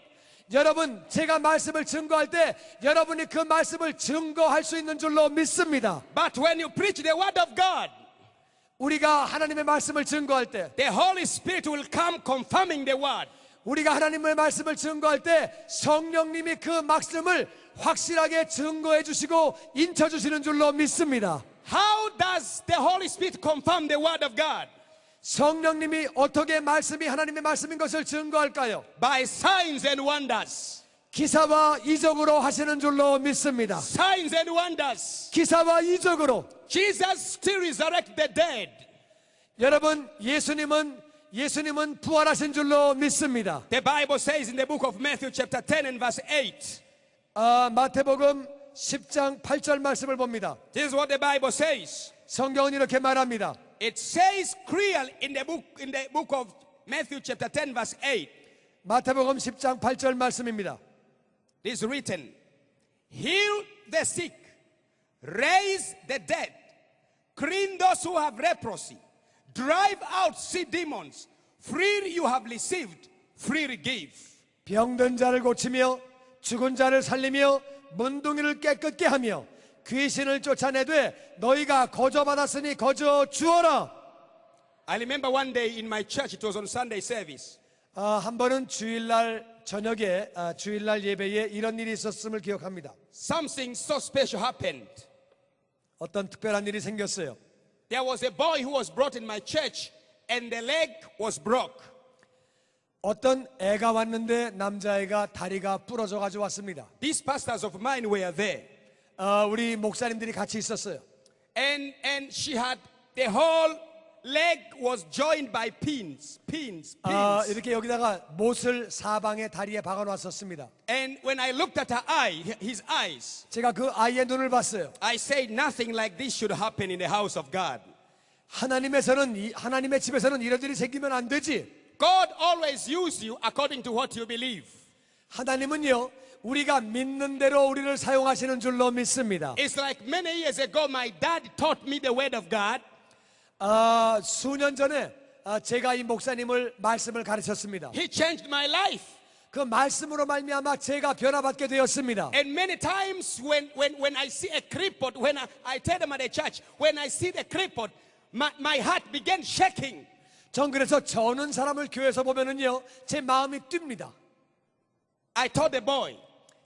여러분, 제가 말씀을 증거할 때 여러분이 그 말씀을 증거할 수 있는 줄로 믿습니다. But when you preach the word of God, 우리가 하나님의 말씀을 증거할 때, the Holy Spirit will come confirming the word. 우리가 하나님의 말씀을 증거할 때 성령님이 그 말씀을 확실하게 증거해 주시고 인쳐 주시는 줄로 믿습니다. How does the Holy Spirit confirm the word of God? 성령님이 어떻게 말씀이 하나님의 말씀인 것을 증거할까요? By signs and wonders. 기사와 이적으로 하시는 줄로 믿습니다. Signs and wonders. 기사와 이적으로. Jesus still resurrected the dead. 여러분, 예수님은 부활하신 줄로 믿습니다. The Bible says in the book of Matthew chapter 10 and verse 8. 마태복음 10장 8절 말씀을 봅니다. This is what the Bible says. 성경은 이렇게 말합니다. It says clearly in the book of Matthew chapter 10 verse 8. 마태복음 10장 8절 말씀입니다. It is written, heal the sick, raise the dead, clean those who have leprosy, drive out sea demons. Freely you have received, freely give. 병든 자를 고치며 죽은 자를 살리며 문둥이를 깨끗게 하며 귀신을 쫓아내되 너희가 거저 받았으니 거저 주어라. I remember one day in my church, it was on Sunday service. 한 번은 주일날 저녁에 주일날 예배에 이런 일이 있었음을 기억합니다. Something so special happened. 어떤 특별한 일이 생겼어요. There was a boy who was brought in my church and the leg was broke. 어떤 애가 왔는데 남자애가 다리가 부러져 가지고 왔습니다. These pastors of mine were there. 우리 목사님들이 같이 있었어요. And she had the whole leg was joined by pins. 이렇게 여기다가 못을 사방에 다리에 박아 놨었습니다. And when I looked at his eyes, 제가 그 아이의 눈을 봤어요. I said nothing like this should happen in the house of God. 하나님의 집에서는 이런 일이 생기면 안 되지. God always uses you according to what you believe. 하나님은요, 우리가 믿는 대로 우리를 사용하시는 줄로 믿습니다. It's like many years ago my dad taught me the word of God. 수년 전에 제가 이 목사님을 말씀을 가르쳤습니다. He changed my life. 그 말씀으로 말미암아 제가 변화받게 되었습니다. And many times when I see a crippled, when I tell them at the church, when I see the crippled, my heart began shaking. 전 그래서 저는 사람을 교회에서 보면은요, 제 마음이 뜁니다. I told the boy,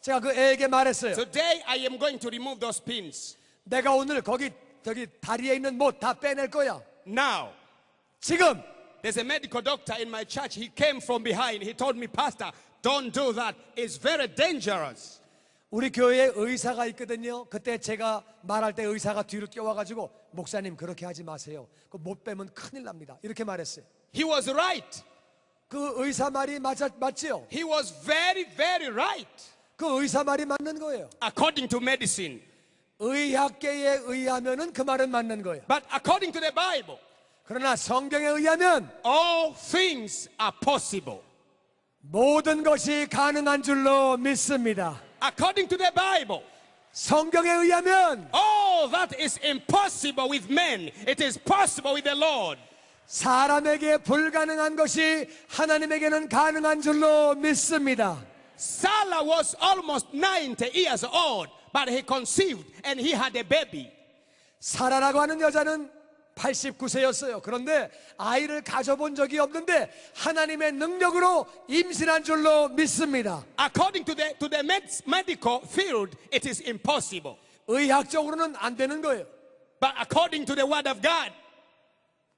제가 그 애에게 말했어요. today I am going to remove those pins. 내가 오늘 저기 다리에 있는 못 다 빼낼 거야. Now, 지금 there's a medical doctor in my church. He came from behind. He told me, Pastor, don't do that. It's very dangerous. 우리 교회에 의사가 있거든요. 그때 제가 말할 때 의사가 뒤로 뛰어와가지고 목사님 그렇게 하지 마세요. 그 못 빼면 큰일 납니다. 이렇게 말했어요. He was right. 그 의사 말이 맞지요? He was very, very right. 그 의사 말이 맞는 거예요. According to medicine. 의학계에 의하면은 그 말은 맞는 거예요. But according to the Bible, 그러나 성경에 의하면 all things are possible. 모든 것이 가능한 줄로 믿습니다. According to the Bible, 성경에 의하면 all that is impossible with men, it is possible with the Lord. 사람에게 불가능한 것이 하나님에게는 가능한 줄로 믿습니다. Sarah was almost 90 years old, but he conceived and he had a baby. 사라라고 하는 여자는 89세였어요. 그런데 아이를 가져본 적이 없는데 하나님의 능력으로 임신한 줄로 믿습니다. According to the medical field, it is impossible. 의학적으로는 안 되는 거예요. But according to the word of God,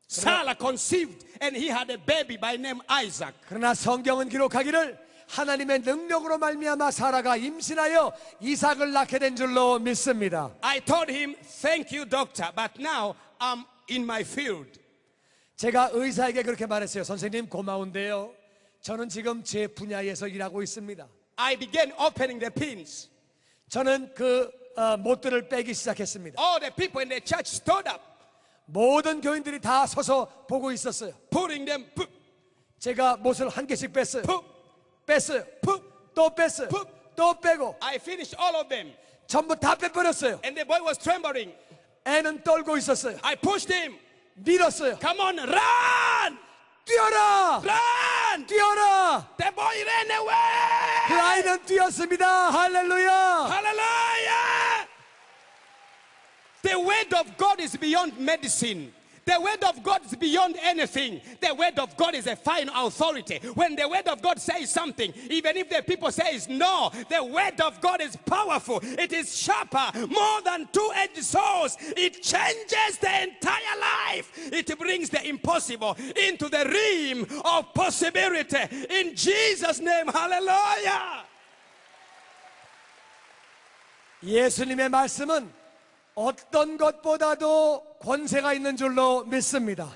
Sarah conceived and he had a baby by name Isaac. 그러나 성경은 기록하기를 하나님의 능력으로 말미암아 사라가 임신하여 이삭을 낳게 된 줄로 믿습니다. I told him, thank you, doctor, but now I'm in my field. 제가 의사에게 그렇게 말했어요. 선생님 고마운데요, 저는 지금 제 분야에서 일하고 있습니다. I began opening the pins. 저는 그 못들을 빼기 시작했습니다. All the people in the church stood up, 모든 교인들이 다 서서 보고 있었어요. putting them, 제가 못을 한 개씩 뺐어요. 뺐어요. 푹. 또 뺐어요. 또 빼고 I finished all of them. 전부 다 빼버렸어요. And the boy was trembling. 애는 떨고 있었어요. I pushed him. 밀었어요. Come on, run! 뛰어라! Run! 뛰어라! The boy ran 그 away! 아이는 뛰었습니다. 할렐루야! Hallelujah! The word of God is beyond medicine. The word of God is beyond anything. The word of God is a final authority. When the word of God says something, even if the people say no, the word of God is powerful. It is sharper, more than two-edged swords. It changes the entire life. It brings the impossible into the realm of possibility. In Jesus' name, hallelujah. 예수님의 말씀은 어떤 것보다도 권세가 있는 줄로 믿습니다.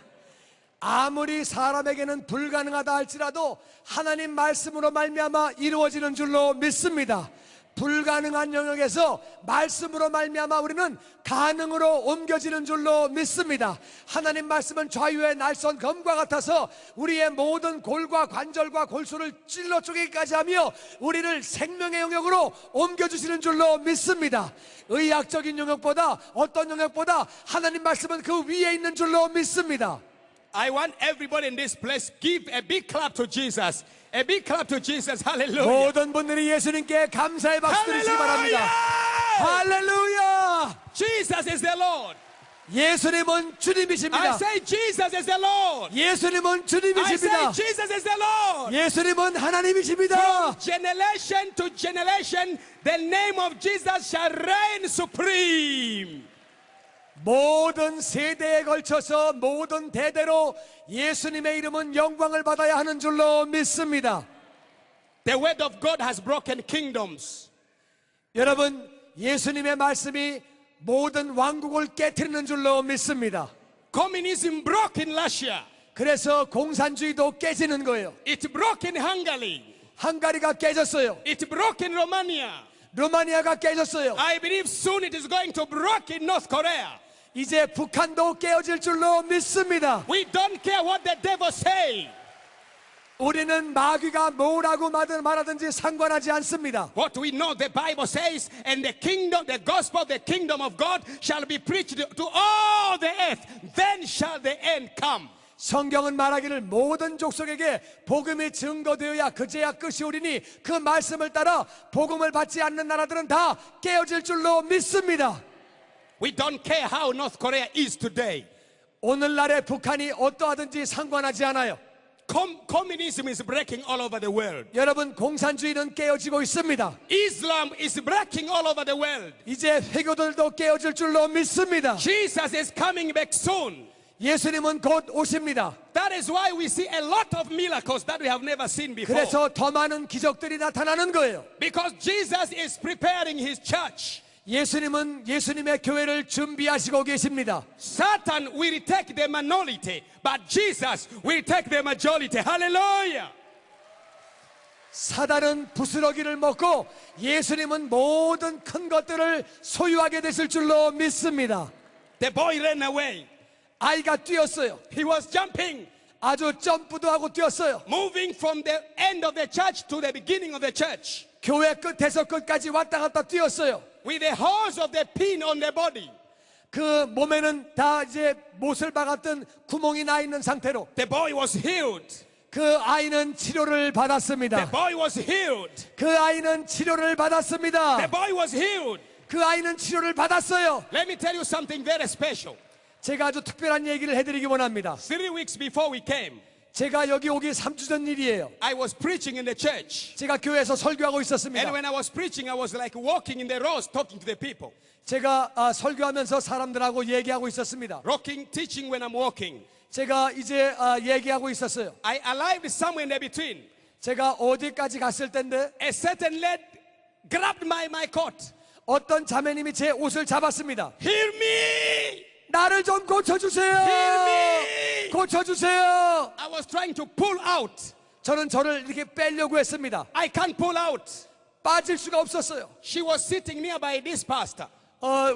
아무리 사람에게는 불가능하다 할지라도 하나님 말씀으로 말미암아 이루어지는 줄로 믿습니다. 불가능한 영역에서 말씀으로 말미암아 우리는 가능으로 옮겨지는 줄로 믿습니다. 하나님 말씀은 좌우의 날선 검과 같아서 우리의 모든 골과 관절과 골수를 찔러 쪼개기까지 하며 우리를 생명의 영역으로 옮겨주시는 줄로 믿습니다. 의학적인 영역보다 어떤 영역보다 하나님 말씀은 그 위에 있는 줄로 믿습니다. I want everybody in this place give a big clap to Jesus. A big clap to Jesus. Hallelujah. 모든 분들이 예수님께 감사의 박수 드리시기 바랍니다. 할렐루야! Jesus is the Lord. 예수님은 I 주님이십니다. say Jesus is the Lord. 예수님은 I say 주님이십니다. Jesus is the Lord. 예수님은 하나님이십니다. From generation to generation, the name of Jesus shall reign supreme. 모든 세대에 걸쳐서 모든 대대로 예수님의 이름은 영광을 받아야 하는 줄로 믿습니다. The word of God has broken kingdoms. 여러분, 예수님의 말씀이 모든 왕국을 깨트리는 줄로 믿습니다. Communism broke in Russia. 그래서 공산주의도 깨지는 거예요. It broke in Hungary. 헝가리가 깨졌어요. It broke in Romania. 루마니아가 깨졌어요. I believe soon it is going to break in North Korea. 이제 북한도 깨어질 줄로 믿습니다. We don't care what the devil say. 우리는 마귀가 뭐라고 말하든지 상관하지 않습니다. What we know, the Bible says, and the kingdom, the gospel of the kingdom of God shall be preached to all the earth. Then shall the end come. 성경은 말하기를 모든 족속에게 복음이 증거되어야 그제야 끝이 오리니 그 말씀을 따라 복음을 받지 않는 나라들은 다 깨어질 줄로 믿습니다. We don't care how North Korea is today. 오늘날의 북한이 어떠하든지 상관하지 않아요. Communism is breaking all over the world. 여러분, 공산주의는 깨어지고 있습니다. Islam is breaking all over the world. 이제 회교들도 깨어질 줄로 믿습니다. Jesus is coming back soon. 예수님은 곧 오십니다. That is why we see a lot of miracles that we have never seen before. 그래서 더 많은 기적들이 나타나는 거예요. Because Jesus is preparing his church. 예수님은 예수님의 교회를 준비하시고 계십니다. Satan will take the minority, but Jesus will take the majority. Hallelujah. 사단은 부스러기를 먹고 예수님은 모든 큰 것들을 소유하게 되실 줄로 믿습니다. The boy ran away. 아이가 뛰었어요. He was jumping, 아주 점프도 하고 뛰었어요. moving from the end of the church to the beginning of the church. 교회 끝에서 끝까지 왔다 갔다 뛰었어요. With the hose of the pin on the body. 그 몸에는 다 이제 못을 박았던 구멍이 나 있는 상태로 The boy was healed. 그 아이는 치료를 The 받았습니다. boy was healed. 그 아이는 치료를 받았습니다. The boy was healed. 그 아이는 치료를 받았어요. Let me tell you something very special. 제가 아주 특별한 얘기를 해드리기 원합니다. 3 weeks before we came, 제가 여기 오기 3주 전 일이에요. I was preaching in the church. 제가 교회에서 설교하고 있었습니다. And when I was preaching, I was like walking in the roads talking to the people. 제가 설교하면서 사람들하고 얘기하고 있었습니다. Rocking, teaching when I'm walking. 제가 이제 얘기하고 있었어요. I arrived somewhere in the between. 제가 어디까지 갔을 텐데 A certain lad grabbed my coat. 어떤 자매님이 제 옷을 잡았습니다. Heal me! 나를 좀 고쳐주세요. Heal me! 고쳐주세요. I was trying to pull out. 저는 저를 이렇게 빼려고 했습니다. I can't pull out. 빠질 수가 없었어요. She was sitting nearby this pastor.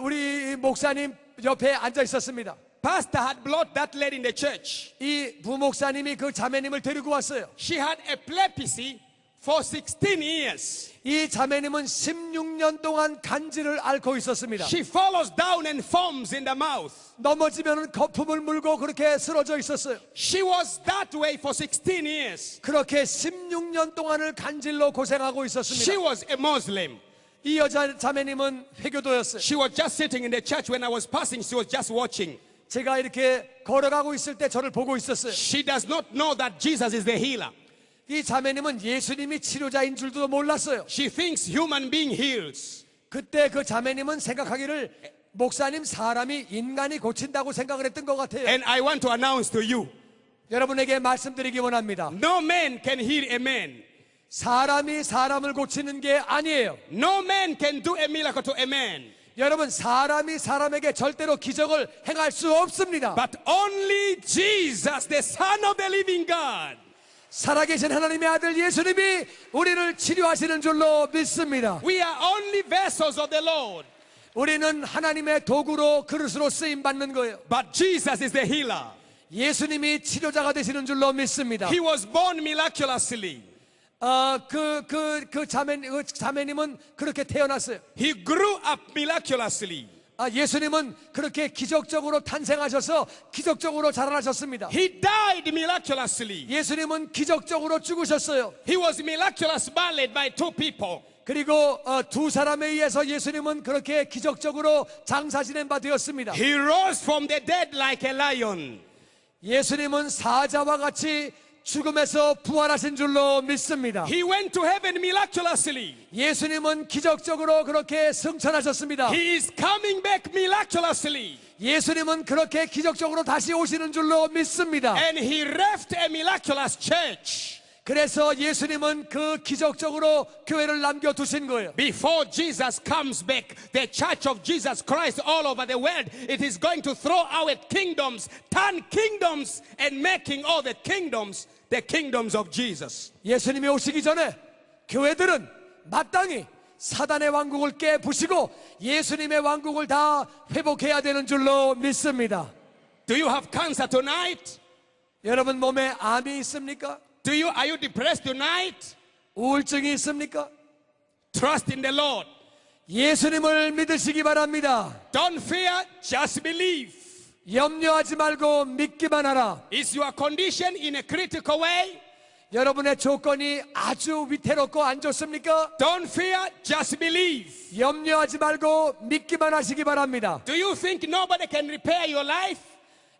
우리 목사님 옆에 앉아 있었습니다. Pastor had brought that lady in the church. 이 부목사님이 그 자매님을 데리고 왔어요. She had epilepsy for 16 years. 이 자매님은 16년 동안 간질을 앓고 있었습니다. She follows down and foams in the mouth. 넘어지면 거품을 물고 그렇게 쓰러져 있었어요. She was that way for 16 years. 그렇게 16년 동안을 간질로 고생하고 있었습니다. She was a Muslim. 이 여자 자매님은 회교도였어요. She was just sitting in the church when I was passing. She was just watching. 제가 이렇게 걸어가고 있을 때 저를 보고 있었어요. She does not know that Jesus is the healer. 이 자매님은 예수님이 치료자인 줄도 몰랐어요. She thinks human being heals. 그때 그 자매님은 생각하기를 목사님 사람이 인간이 고친다고 생각을 했던 것 같아요. And I want to announce to you, 여러분에게 말씀드리기 원합니다. no man can heal a man. 사람이 사람을 고치는 게 아니에요. No man can do a miracle to a man. 여러분 사람이 사람에게 절대로 기적을 행할 수 없습니다. But only Jesus, the Son of the living God. 살아계신 하나님의 아들 예수님이 우리를 치료하시는 줄로 믿습니다. We are only vessels of the Lord. 우리는 하나님의 도구로 그릇으로 쓰임 받는 거예요. But Jesus is the healer. 예수님이 치료자가 되시는 줄로 믿습니다. He was born miraculously. 그 자매님은 그렇게 태어났어요. He grew up miraculously. 예수님은 그렇게 기적적으로 탄생하셔서 기적적으로 자라나셨습니다. He died miraculously. 예수님은 기적적으로 죽으셨어요. He was miraculously buried by 2 people. 그리고 두 사람에 의해서 예수님은 그렇게 기적적으로 장사 지낸 바 되었습니다. He rose from the dead like a lion. 예수님은 사자와 같이 죽음에서 부활하신 줄로 믿습니다. He went to heaven miraculously. 예수님은 기적적으로 그렇게 승천하셨습니다. He is coming back miraculously. 예수님은 그렇게 기적적으로 다시 오시는 줄로 믿습니다. And he left a miraculous church. 그래서 예수님은 그 기적적으로 교회를 남겨두신 거예요. Before Jesus comes back, the church of Jesus Christ all over the world, it is going to throw out kingdoms, turn kingdoms, and making all the kingdoms the kingdoms of Jesus. 예수님이 오시기 전에 교회들은 마땅히 사단의 왕국을 깨부시고 예수님의 왕국을 다 회복해야 되는 줄로 믿습니다. Do you have cancer tonight? 여러분 몸에 암이 있습니까? Are you depressed tonight? 우울증이 있습니까? Trust in the Lord. 예수님을 믿으시기 바랍니다. Don't fear, just believe. 염려하지 말고 믿기만 하라. Is your condition in a critical way? 여러분의 조건이 아주 위태롭고 안 좋습니까? Don't fear, just believe. 염려하지 말고 믿기만 하시기 바랍니다. Do you think nobody can repair your life?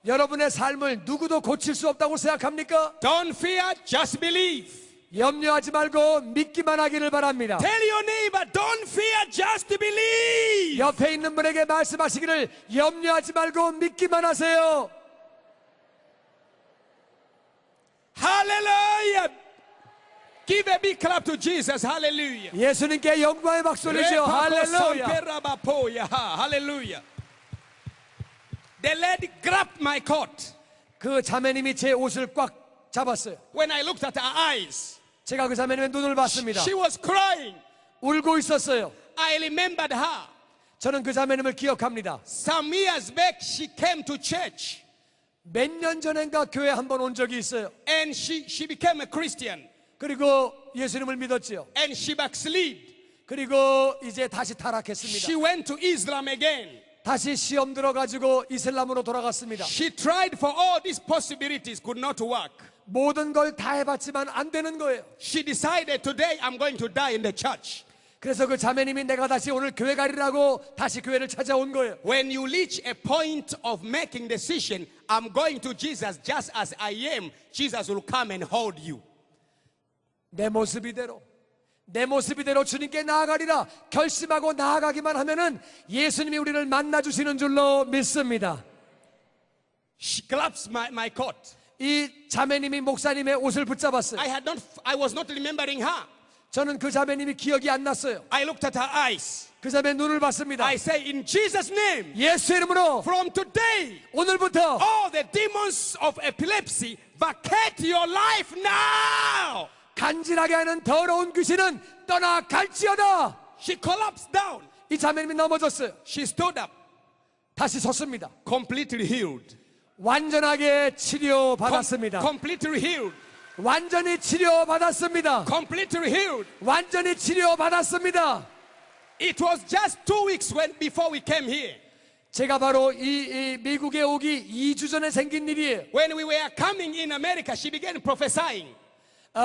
여러분의 삶을 누구도 고칠 수 없다고 생각합니까? Don't fear, just believe. 염려하지 말고 믿기만 하기를 바랍니다. Tell your neighbor, don't fear, just believe. 옆에 있는 분에게 말씀하시기를 염려하지 말고 믿기만 하세요. Hallelujah. Give a big clap to Jesus. Hallelujah. 예수님께 영광의 박수를 주시오. 할렐루야. Hallelujah. The lady grabbed my coat. 그 자매님이 제 옷을 꽉 잡았어요. When I looked at her eyes, 제가 그 자매님의 눈을 봤습니다. she was crying. 울고 있었어요. I remembered her. 저는 그 자매님을 기억합니다. Some years back, she came to church. 몇 년 전인가 교회 한번 온 적이 있어요. And she became a Christian. 그리고 예수님을 믿었지요. And she backslid. 그리고 이제 다시 타락했습니다. She went to Islam again. 다시 시험 들어가지고 이슬람으로 돌아갔습니다. She tried for all these possibilities, could not work. 모든 걸 다 해봤지만 안 되는 거예요. She decided today I'm going to die in the church. 그래서 그 자매님이 내가 다시 오늘 교회 가리라고 다시 교회를 찾아온 거예요. When you reach a point of making decision, I'm going to Jesus just as I am, Jesus will come and hold you. 내 모습 이대로 주님께 나아가리라 결심하고 나아가기만 하면은 예수님이 우리를 만나 주시는 줄로 믿습니다. She grabs my coat. 이 자매님이 목사님의 옷을 붙잡았어요. I was not remembering her. 저는 그 자매님이 기억이 안 났어요. I looked at her eyes. 그 자매 눈을 봤습니다. I say, in Jesus' name, 예수 이름으로 from today, 오늘부터 all the demons of epilepsy vacate your life now. 간질하게 하는 더러운 귀신은 떠나갈지어다. She collapsed down. 이 자매님이 넘어졌어요. She stood up. 다시 섰습니다. Completely healed. 완전하게 치료받았습니다. Completely healed. 완전히 치료받았습니다. Completely healed. 완전히 치료받았습니다. It was just 2 weeks before we came here. 제가 바로 이 미국에 오기 2주 전에 생긴 일이에요. When we were coming in America, she began prophesying.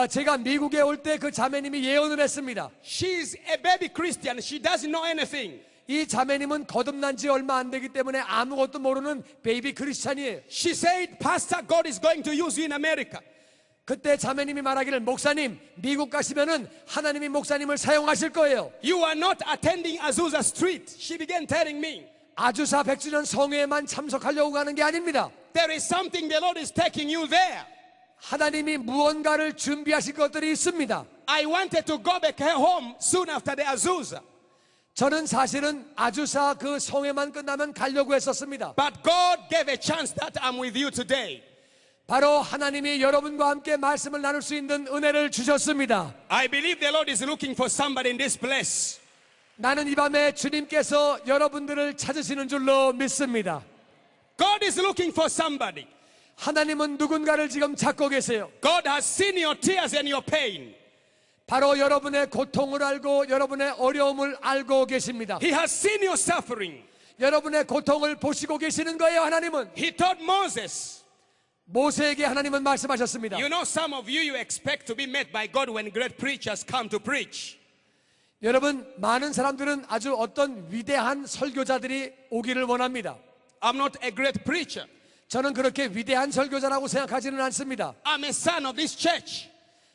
제가 미국에 올 때 그 자매님이 예언을 했습니다. She's a baby Christian. She doesn't know anything. 이 자매님은 거듭난 지 얼마 안 되기 때문에 아무것도 모르는 베이비 크리스찬이에요. She said, Pastor, God is going to use you in America. 그때 자매님이 말하기를 목사님 미국 가시면은 하나님이 목사님을 사용하실 거예요. You are not attending Azusa Street. She began telling me. 아주사 100주년 성회에만 참석하려고 가는 게 아닙니다. There is something the Lord is taking you there. 하나님이 무언가를 준비하실 것들이 있습니다. I wanted to go back home soon after the Azusa. 저는 사실은 아주사 그 성회만 끝나면 가려고 했었습니다. But God gave a chance that I'm with you today. 바로 하나님이 여러분과 함께 말씀을 나눌 수 있는 은혜를 주셨습니다. I believe the Lord is looking for somebody in this place. 나는 이 밤에 주님께서 여러분들을 찾으시는 줄로 믿습니다. God is looking for somebody. 하나님은 누군가를 지금 찾고 계세요. God has seen your tears and your pain. 바로 여러분의 고통을 알고 여러분의 어려움을 알고 계십니다. He has seen your suffering. 여러분의 고통을 보시고 계시는 거예요. 하나님은 He told Moses. 모세에게 하나님은 말씀하셨습니다. You know, some of you expect to be met by God when great preachers come to preach. 여러분 많은 사람들은 아주 어떤 위대한 설교자들이 오기를 원합니다. I'm not a great preacher. 저는 그렇게 위대한 설교자라고 생각하지는 않습니다. I'm a son of this church.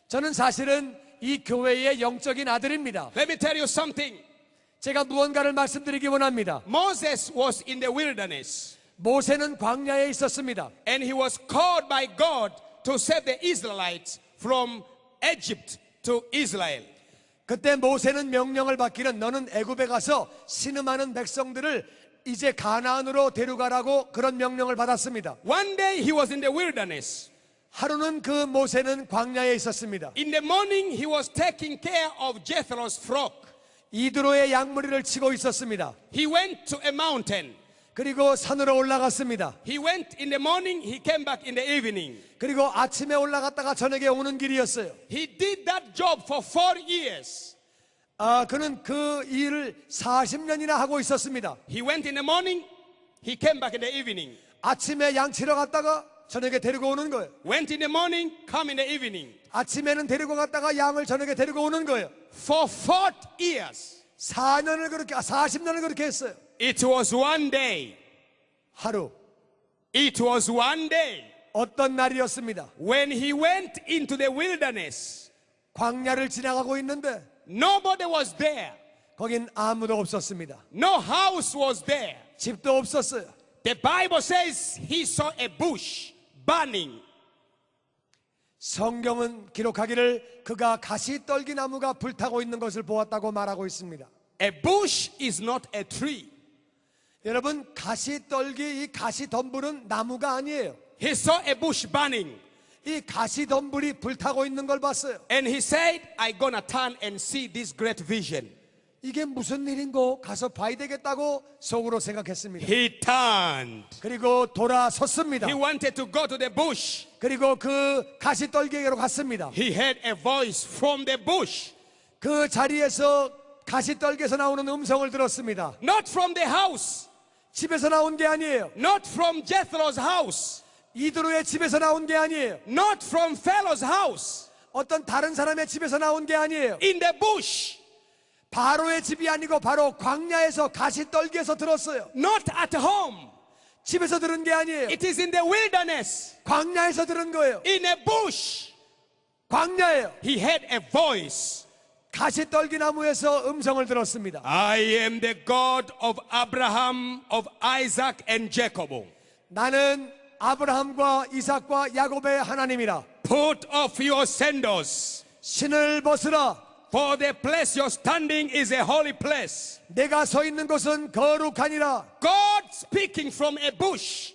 저는 사실은 이 교회의 영적인 아들입니다. Let me tell you something. 제가 무언가를 말씀드리기 원합니다. Moses was in the wilderness. 모세는 광야에 있었습니다. And he was called by God to save the Israelites from Egypt to Israel. 그때 모세는 명령을 받기는 너는 애굽에 가서 신음하는 백성들을 이제 가나안으로 데려가라고 그런 명령을 받았습니다. One day he was in the wilderness. 하루는 그 모세는 광야에 있었습니다. In the morning he was taking care of Jethro's flock. 이드로의 양무리를 치고 있었습니다. He went to a mountain. 그리고 산으로 올라갔습니다. He went in the morning, he came back in the evening. 그리고 아침에 올라갔다가 저녁에 오는 길이었어요. He did that job for 4 years. 그는 그 일을 40년이나 하고 있었습니다. He went in the morning, he came back in the evening. 아침에 양 치러 갔다가 저녁에 데리고 오는 거예요. Went in the morning, come in the evening. 아침에는 데리고 갔다가 양을 저녁에 데리고 오는 거예요. For 4 years. 40년을 그렇게 했어요. It was one day. 하루. It was one day. 어떤 날이었습니다. When he went into the wilderness. 광야를 지나가고 있는데 Nobody was there. 거긴 아무도 없었습니다. No house was there. 집도 없었어요. The Bible says he saw a bush burning. 성경은 기록하기를 그가 가시떨기 나무가 불타고 있는 것을 보았다고 말하고 있습니다. A bush is not a tree. 여러분 가시떨기 이 가시덤불은 나무가 아니에요. He saw a bush burning. 이 가시덤불이 불타고 있는 걸 봤어요. And he said, I'm gonna turn and see this great vision. 이게 무슨 일인고 가서 봐야 되겠다고 속으로 생각했습니다. He turned. 그리고 돌아섰습니다. He wanted to go to the bush. 그리고 그 가시떨기로 갔습니다. He heard a voice from the bush. 그 자리에서 가시떨기에서 나오는 음성을 들었습니다. Not from the house. 집에서 나온 게 아니에요. Not from Jethro's house. 이드로의 집에서 나온 게 아니에요. Not from Pharaoh's house. 어떤 다른 사람의 집에서 나온 게 아니에요. In the bush. 바로의 집이 아니고 바로 광야에서 가시떨기에서 들었어요. Not at home. 집에서 들은 게 아니에요. It is in the wilderness. 광야에서 들은 거예요. In a bush. 광야예요. He had a voice. 가시떨기 나무에서 음성을 들었습니다. I am the God of Abraham, of Isaac and Jacob. 나는 아브라함과 이삭과 야곱의 하나님이라. Put off your sandals. 신을 벗으라. For the place you're standing is a holy place. 내가 서 있는 곳은 거룩하니라. God speaking from a bush.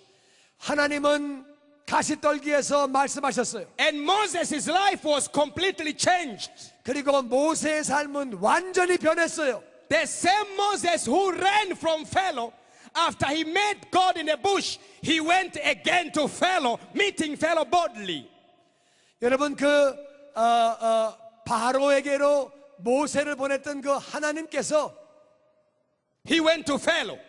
하나님은 가시떨기에서 말씀하셨어요. And Moses' life was completely changed. 그리고 모세의 삶은 완전히 변했어요. The same Moses who ran from Pharaoh, after he met God in a bush, he went again to Pharaoh, meeting Pharaoh boldly. 여러분 바로에게로 모세를 보냈던 그 하나님께서 He went to Pharaoh.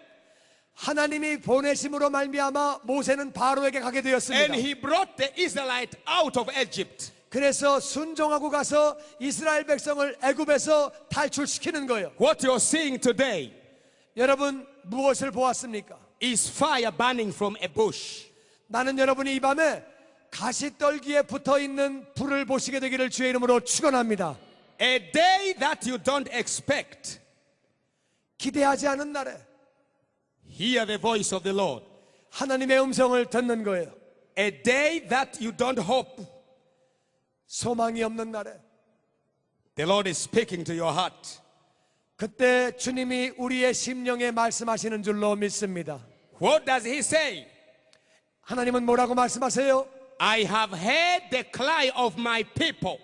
하나님이 보내심으로 말미암아 모세는 바로에게 가게 되었습니다. And he brought the Israelite out of Egypt. 그래서 순종하고 가서 이스라엘 백성을 애굽에서 탈출시키는 거예요. What you're seeing today 여러분 무엇을 보았습니까? is fire burning from a bush. 나는 여러분이 이 밤에 가시떨기에 붙어있는 불을 보시게 되기를 주의 이름으로 축원합니다. A day that you don't expect. 기대하지 않은 날에 Hear the voice of the Lord. 하나님의 음성을 듣는 거예요. A day that you don't hope. 소망이 없는 날에 The Lord is speaking to your heart. 그때 주님이 우리의 심령에 말씀하시는 줄로 믿습니다. What does he say? 하나님은 뭐라고 말씀하세요? I have heard the cry of my people.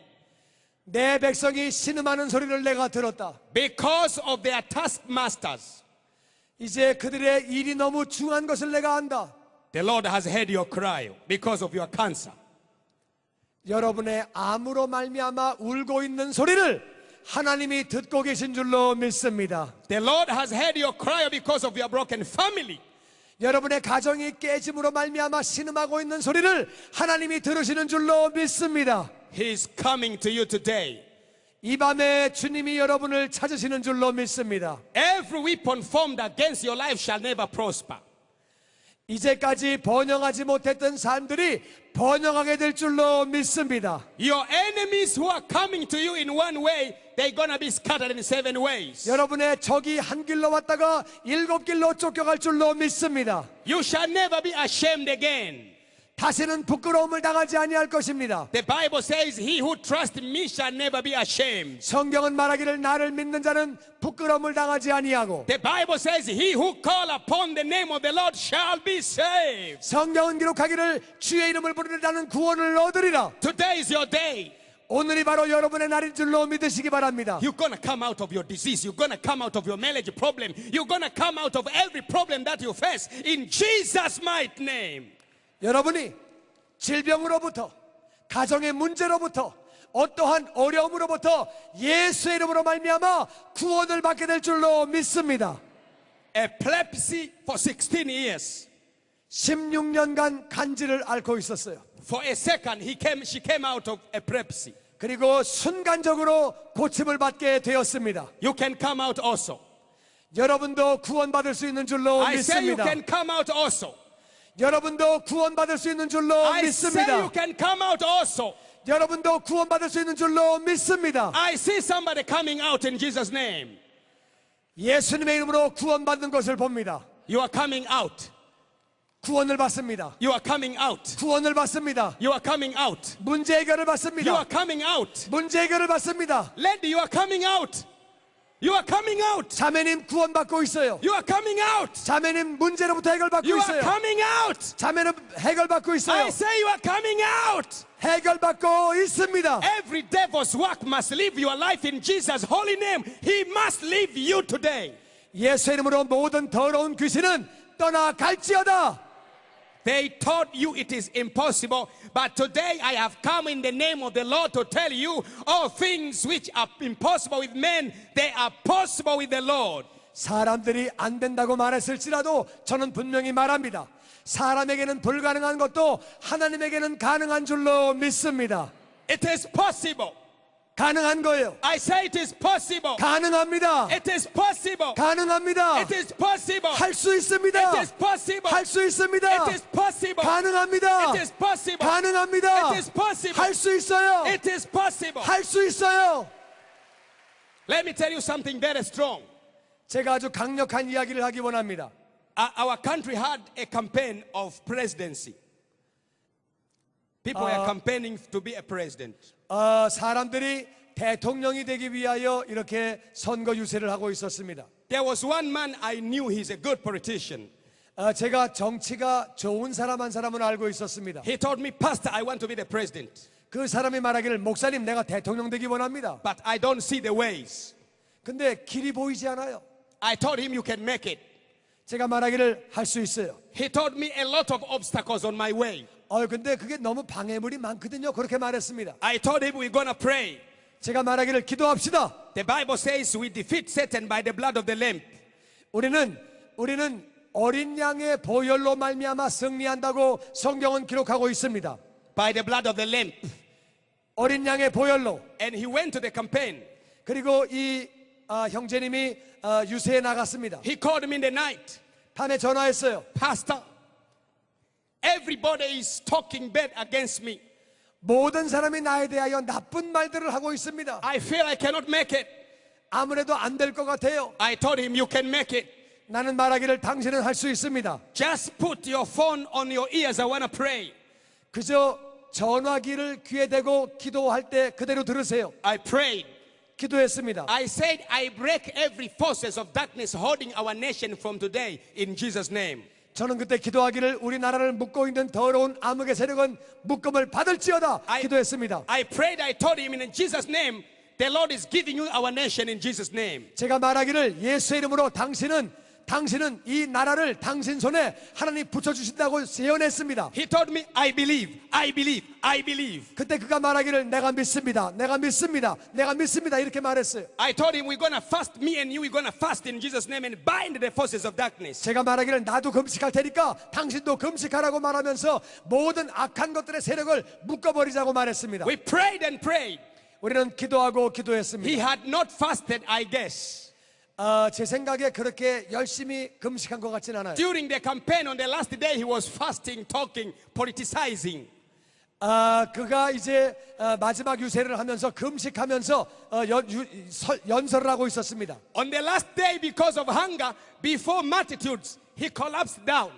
내 백성이 신음하는 소리를 내가 들었다. Because of their taskmasters. 이제 그들의 일이 너무 중요한 것을 내가 안다. The Lord has heard your cry because of your cancer. 여러분의 암으로 말미암아 울고 있는 소리를 하나님이 듣고 계신 줄로 믿습니다. The Lord has heard your cry because of your broken family. 여러분의 가정이 깨짐으로 말미암아 신음하고 있는 소리를 하나님이 들으시는 줄로 믿습니다. He is coming to you today. 이 밤에 주님이 여러분을 찾으시는 줄로 믿습니다. Every weapon formed against your life shall never prosper. 이제까지 번영하지 못했던 삶들이 번영하게 될 줄로 믿습니다. Your enemies who are coming to you in one way, they're gonna be scattered in 7 ways. 여러분의 적이 한 길로 왔다가 7 길로 쫓겨갈 줄로 믿습니다. You shall never be ashamed again. 다시는 부끄러움을 당하지 아니할 것입니다. The Bible says, he who trusts me shall never be ashamed. 성경은 말하기를 나를 믿는 자는 부끄러움을 당하지 아니하고 The Bible says, he who call upon the name of the Lord shall be saved. 성경은 기록하기를 주의 이름을 부르는 자는 구원을 얻으리라. Today is your day. 오늘이 바로 여러분의 날인 줄로 믿으시기 바랍니다. You're gonna come out of your disease. You're gonna come out of your marriage problem. You're gonna come out of every problem that you face in Jesus' mighty name. 여러분이 질병으로부터 가정의 문제로부터 어떠한 어려움으로부터 예수의 이름으로 말미암아 구원을 받게 될 줄로 믿습니다. Epilepsy for 16 years. 16년간 간질을 앓고 있었어요. For a second, she came out of epilepsy. 그리고 순간적으로 고침을 받게 되었습니다. You can come out also. 여러분도 구원받을 수 있는 줄로 I say you 믿습니다. can come out also. 여러분도 구원받을 수 있는 줄로 I say you 믿습니다. can come out also. 여러분도 구원받을 수 있는 줄로 믿습니다. I see somebody coming out in Jesus' name. 예수님의 이름으로 구원받는 것을 봅니다. You are coming out. 구원을 받습니다. You are coming out. 구원을 받습니다. You are coming out. 문제 해결을 You 받습니다. are coming out. 문제 해결을 받습니다. Lady, you are coming out. You are coming out. 자매님 구원받고 있어요. You are coming out. 자매님 문제로부터 해결받고 You are 있어요. coming out. 자매는 해결받고 있어요. I say you are coming out. 해결받고 있습니다. Every devil's work must leave your life in Jesus' holy name. He must leave you today. 예수의 이름으로 모든 더러운 귀신은 떠나갈지어다. They taught you it is impossible, but today I have come in the name of the Lord to tell you all things which are impossible with men, they are possible with the Lord. 사람들이 안 된다고 말했을지라도 저는 분명히 말합니다. 사람에게는 불가능한 것도 하나님에게는 가능한 줄로 믿습니다. It is possible. 가능한 거예요. I say it is possible. 가능합니다. It is possible. 가능합니다. It is possible. 할 수 있습니다. It is possible. 할 수 있습니다. It is possible. 가능합니다. It is possible. 가능합니다. It is possible. 할 수 있어요. It is possible. 할 수 있어요. Let me tell you something very strong. 제가 아주 강력한 이야기를 하기 원합니다. Our country had a campaign of presidency. People were campaigning to be a president. 사람들이 대통령이 되기 위하여 이렇게 선거 유세를 하고 있었습니다. There was one man I knew he's a good politician. 제가 정치가 좋은 사람 한 사람은 알고 있었습니다. He told me, Pastor, I want to be the president. 그 사람이 말하기를 목사님 내가 대통령 되기 원합니다. But I don't see the ways. 근데 길이 보이지 않아요. I told him you can make it. 제가 말하기를 할 수 있어요. He told me a lot of obstacles on my way. 근데 그게 너무 방해물이 많거든요. 그렇게 말했습니다. I told him we're gonna pray. 제가 말하기를 기도합시다. The Bible says we defeat Satan by the blood of the Lamb. 우리는 어린 양의 보혈로 말미암아 승리한다고 성경은 기록하고 있습니다. By the blood of the Lamb. 어린 양의 보혈로. And he went to the campaign. 그리고 이 형제님이 유세에 나갔습니다. He called me in the night. 밤에 전화했어요. Pastor, everybody is talking bad against me. 모든 사람이 나에 대하여 나쁜 말들을 하고 있습니다. I feel I cannot make it. 아무래도 안 될 것 같아요. I told him you can make it. 나는 말하기를 당신은 할 수 있습니다. Just put your phone on your ears. I want to pray. 그저 전화기를 귀에 대고 기도할 때 그대로 들으세요. I prayed. 기도했습니다. I said I break every forces of darkness holding our nation from today in Jesus' name. 저는 그때 기도하기를 우리나라를 묶고 있는 더러운 암흑의 세력은 묶음을 받을지어다 기도했습니다. I prayed. I told him in Jesus' name, the Lord is giving you our nation in Jesus' name. 제가 말하기를 예수의 이름으로 당신은 이 나라를 당신 손에 하나님 붙여주신다고 예언했습니다. He told me, I believe, I believe, I believe. 그때 그가 말하기를 내가 믿습니다. 내가 믿습니다. 내가 믿습니다. 이렇게 말했어요. I told him we're going to fast, me and you, we're going to fast in Jesus' name and bind the forces of darkness. 제가 말하기를 나도 금식할 테니까 당신도 금식하라고 말하면서 모든 악한 것들의 세력을 묶어버리자고 말했습니다. We prayed and prayed. 우리는 기도하고 기도했습니다. He had not fasted, I guess. 제 생각에 그렇게 열심히 금식한 것 같진 않아요. During the campaign on the last day, he was fasting, talking, politicizing. 그가 이제 마지막 유세를 하면서 금식하면서 연설을 하고 있었습니다. On the last day, because of hunger, before multitudes, he collapsed down.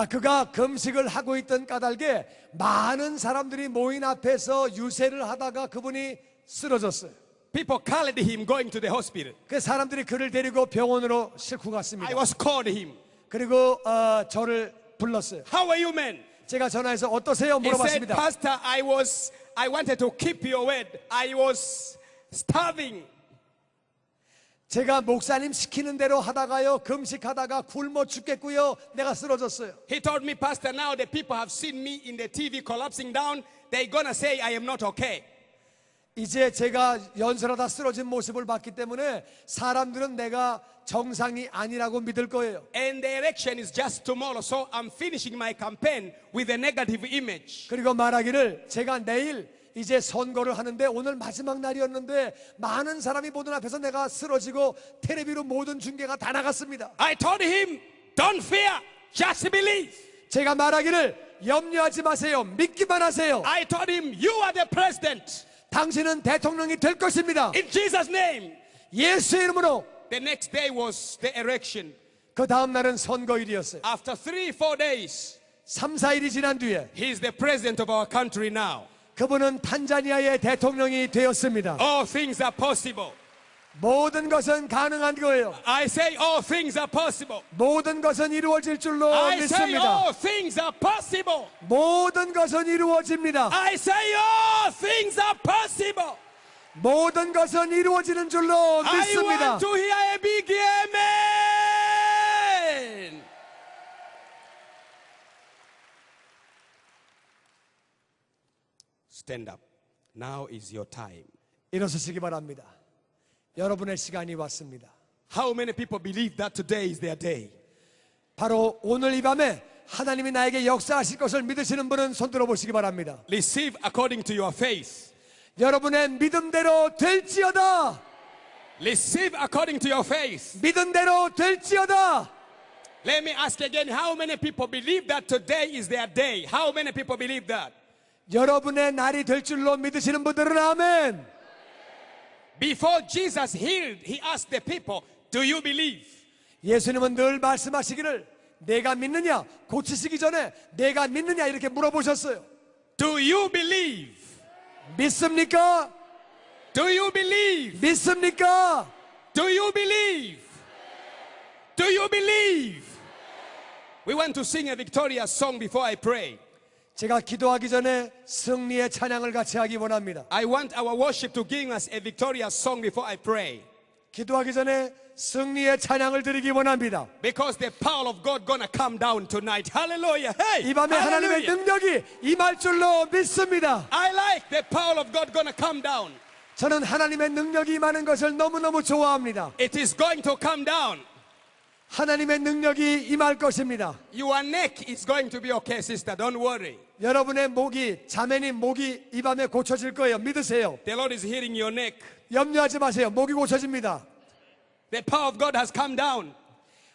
그가 금식을 하고 있던 까닭에 많은 사람들이 모인 앞에서 유세를 하다가 그분이 쓰러졌어요. People carried him going to the hospital. 그 사람들이 그를 데리고 병원으로 싣고 갔습니다. I was called him. 그리고 저를 불렀어요. How are you, man? 제가 전화해서 어떠세요? He said, 물어봤습니다. Pastor, I wanted to keep your word. I was starving. 제가 목사님 시키는 대로 하다가요 금식하다가 굶어 죽겠고요. 내가 쓰러졌어요. He told me, Pastor, now the people have seen me in the TV collapsing down. They're gonna say I am not okay. 이제 제가 연설하다 쓰러진 모습을 봤기 때문에 사람들은 내가 정상이 아니라고 믿을 거예요. And the election is just tomorrow, so I'm finishing my campaign with a negative image. 그리고 말하기를 제가 내일 이제 선거를 하는데 오늘 마지막 날이었는데 많은 사람이 보는 앞에서 내가 쓰러지고 텔레비로 모든 중계가 다 나갔습니다. I told him, don't fear, just believe. 제가 말하기를 염려하지 마세요. 믿기만 하세요. I told him, you are the president. 당신은 대통령이 될 것입니다. In Jesus' name. 예수의 이름으로. The next day was the election. 그 다음 날은 선거일이었어요. After 3-4 days, 3-4일이 지난 뒤에 he is the president of our country now. 그분은 탄자니아의 대통령이 되었습니다. All things are possible. 모든 것은 가능한 거예요. I say all things are possible. 모든 것은 이루어질 줄로 I say 믿습니다. all things are possible. 모든 것은 이루어집니다. I say all things are possible. 모든 것은 이루어지는 줄로 I 믿습니다. want to hear a big amen. Stand up. Now is your time. 일어서시기 바랍니다. 여러분의 시간이 왔습니다. How many people believe that today is their day? 바로 오늘 이 밤에 하나님이 나에게 역사하실 것을 믿으시는 분은 손 들어보시기 바랍니다. Receive according to your faith. 여러분의 믿음대로 될지어다. Receive according to your faith. 믿음대로 될지어다. Let me ask again, how many people believe that today is their day? How many people believe that? 여러분의 날이 될 줄로 믿으시는 분들은 아멘. Before Jesus healed, he asked the people, do you believe? 예수님은 늘 말씀하시기를 내가 믿느냐, 고치시기 전에 내가 믿느냐 이렇게 물어보셨어요. Do you believe? 믿습니까? Do you believe? 믿습니까? Do you believe? Do you believe? We want to sing a victorious song before I pray. 제가 기도하기 전에 승리의 찬양을 같이 하기 원합니다. I want our worship to give us a victorious song before I pray. 기도하기 전에 승리의 찬양을 드리기 원합니다. Because the power of God gonna come down tonight. Hallelujah. Hey, 이 밤에 하나님의 hallelujah. 능력이 임할 줄로 믿습니다. I like the power of God gonna come down. 저는 하나님의 능력이 임하는 것을 너무너무 좋아합니다. It is going to come down. 하나님의 능력이 임할 것입니다. Your neck is going to be okay, sister. Don't worry. 여러분의 목이, 자매님 목이 이 밤에 고쳐질 거예요. 믿으세요. The Lord is healing your neck. 염려하지 마세요. 목이 고쳐집니다. The power of God has come down.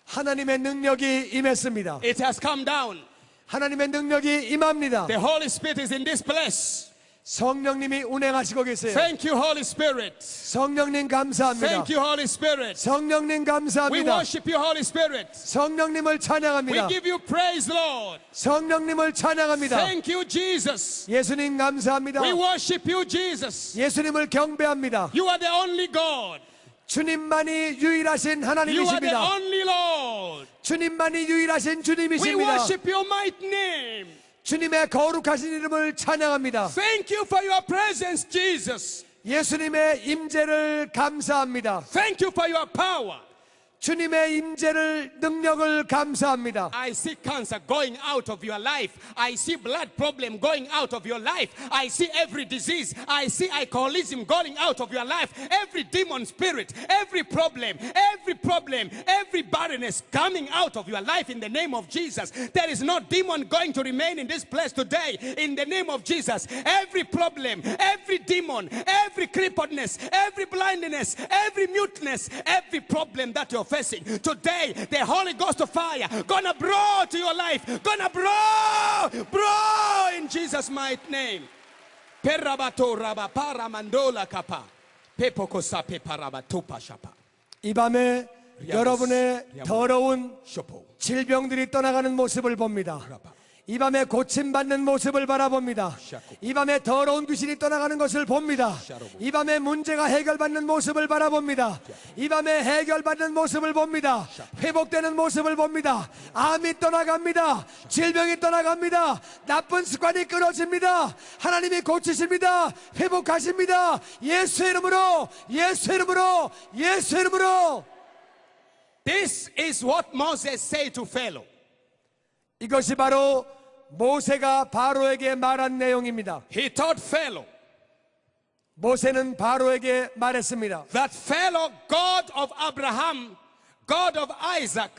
하나님의 능력이 임했습니다. It has come down. 하나님의 능력이 임합니다. The Holy Spirit is in this place. 성령님이 운행하시고 계세요. Thank you, Holy Spirit. 성령님 감사합니다. Thank you, Holy Spirit. 성령님 We 감사합니다. worship you, Holy Spirit. 성령님을 We 찬양합니다. give you praise, Lord. 성령님을 찬양합니다. Thank you, Jesus. 예수님 감사합니다. We worship you, Jesus. 예수님을 경배합니다. You are the only God. 주님만이 유일하신 You are the 하나님이십니다. only Lord. 주님만이 유일하신 We 주님이십니다. worship your mighty name. 주님의 거룩하신 이름을 찬양합니다. Thank you for your presence, Jesus. 예수님의 임재를 감사합니다. Thank you for your power. 주님의 임재를 능력을 감사합니다. I see cancer going out of your life. I see blood problem going out of your life. I see every disease. I see alcoholism going out of your life. Every demon spirit, every problem, every barrenness coming out of your life in the name of Jesus. There is no demon going to remain in this place today in the name of Jesus. Every problem, every demon, every crippledness, every blindness, every muteness, every problem that you're facing today, the Holy Ghost of fire gonna blow to your life, gonna blow in Jesus' mighty name. Perabato raba para mandola kapa, pepoko sape parabatopa shapa. 이 밤에 여러분의 더러운 Shopo. 질병들이 떠나가는 모습을 봅니다. 이 밤에 고침받는 모습을 바라봅니다. 이 밤에 더러운 귀신이 떠나가는 것을 봅니다. 이 밤에 문제가 해결받는 모습을 바라봅니다. 이 밤에 해결받는 모습을 봅니다. 회복되는 모습을 봅니다. 암이 떠나갑니다. 질병이 떠나갑니다. 나쁜 습관이 끊어집니다. 하나님이 고치십니다. 회복하십니다. 예수의 이름으로, 예수의 이름으로, 예수의 이름으로. This is what Moses said to Pharaoh. 이것이 바로 모세가 바로에게 말한 내용입니다. He told Pharaoh 모세는 바로에게 말했습니다. that Pharaoh, God of Abraham, God of Isaac,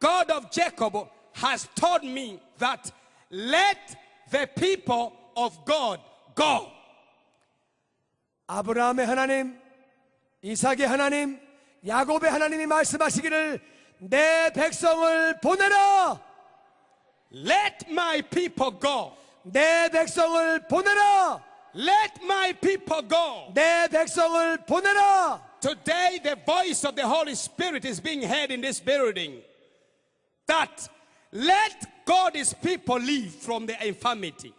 God of Jacob, has told me that let the people of God go. 아브라함의 하나님, 이삭의 하나님, 야곱의 하나님이 말씀하시기를 내 백성을 보내라. Let my people go. 내 백성을 보내라. Let my people go. 내 백성을 보내라. Today the voice of the Holy Spirit is being heard in this building. That let God's people leave from the infirmity.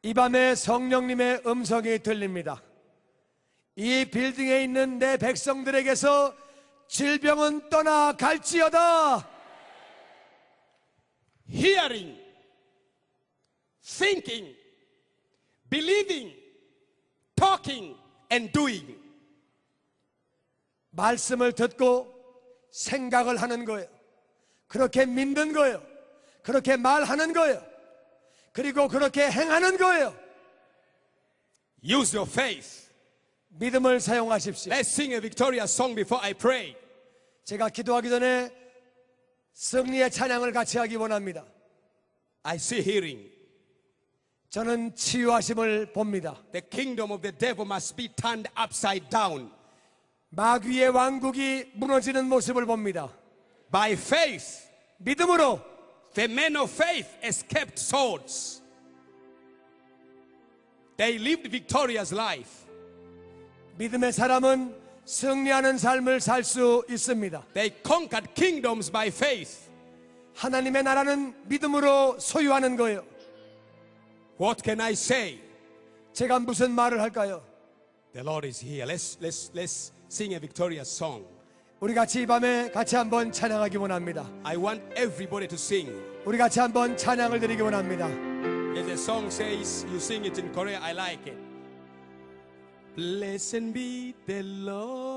이 밤에 성령님의 음성이 들립니다. 이 빌딩에 있는 내 백성들에게서 질병은 떠나갈지어다. Hearing, thinking, believing, talking, and doing. 말씀을 듣고 생각을 하는 거예요. 그렇게 믿는 거예요. 그렇게 말하는 거예요. 그리고 그렇게 행하는 거예요. Use your faith. 믿음을 사용하십시오. Let's sing a victorious song before I pray. 제가 기도하기 전에 승리의 찬양을 같이 하기 원합니다. I see healing. 저는 치유하심을 봅니다. The kingdom of the devil must be turned upside down. 마귀의 왕국이 무너지는 모습을 봅니다. By faith, 믿음으로 the men of faith escaped swords. They lived victorious life. 믿음의 사람은 승리하는 삶을 살 수 있습니다. They conquered kingdoms by faith. 하나님의 나라는 믿음으로 소유하는 거예요. What can I say? 제가 무슨 말을 할까요? The Lord is here. Let's sing a victorious song. 우리 같이 이 밤에 같이 한번 찬양하기 원합니다. I want everybody to sing. 우리 같이 한번 찬양을 드리기 원합니다. As the song says, you sing it in Korea, I like it. Blessed be the Lord.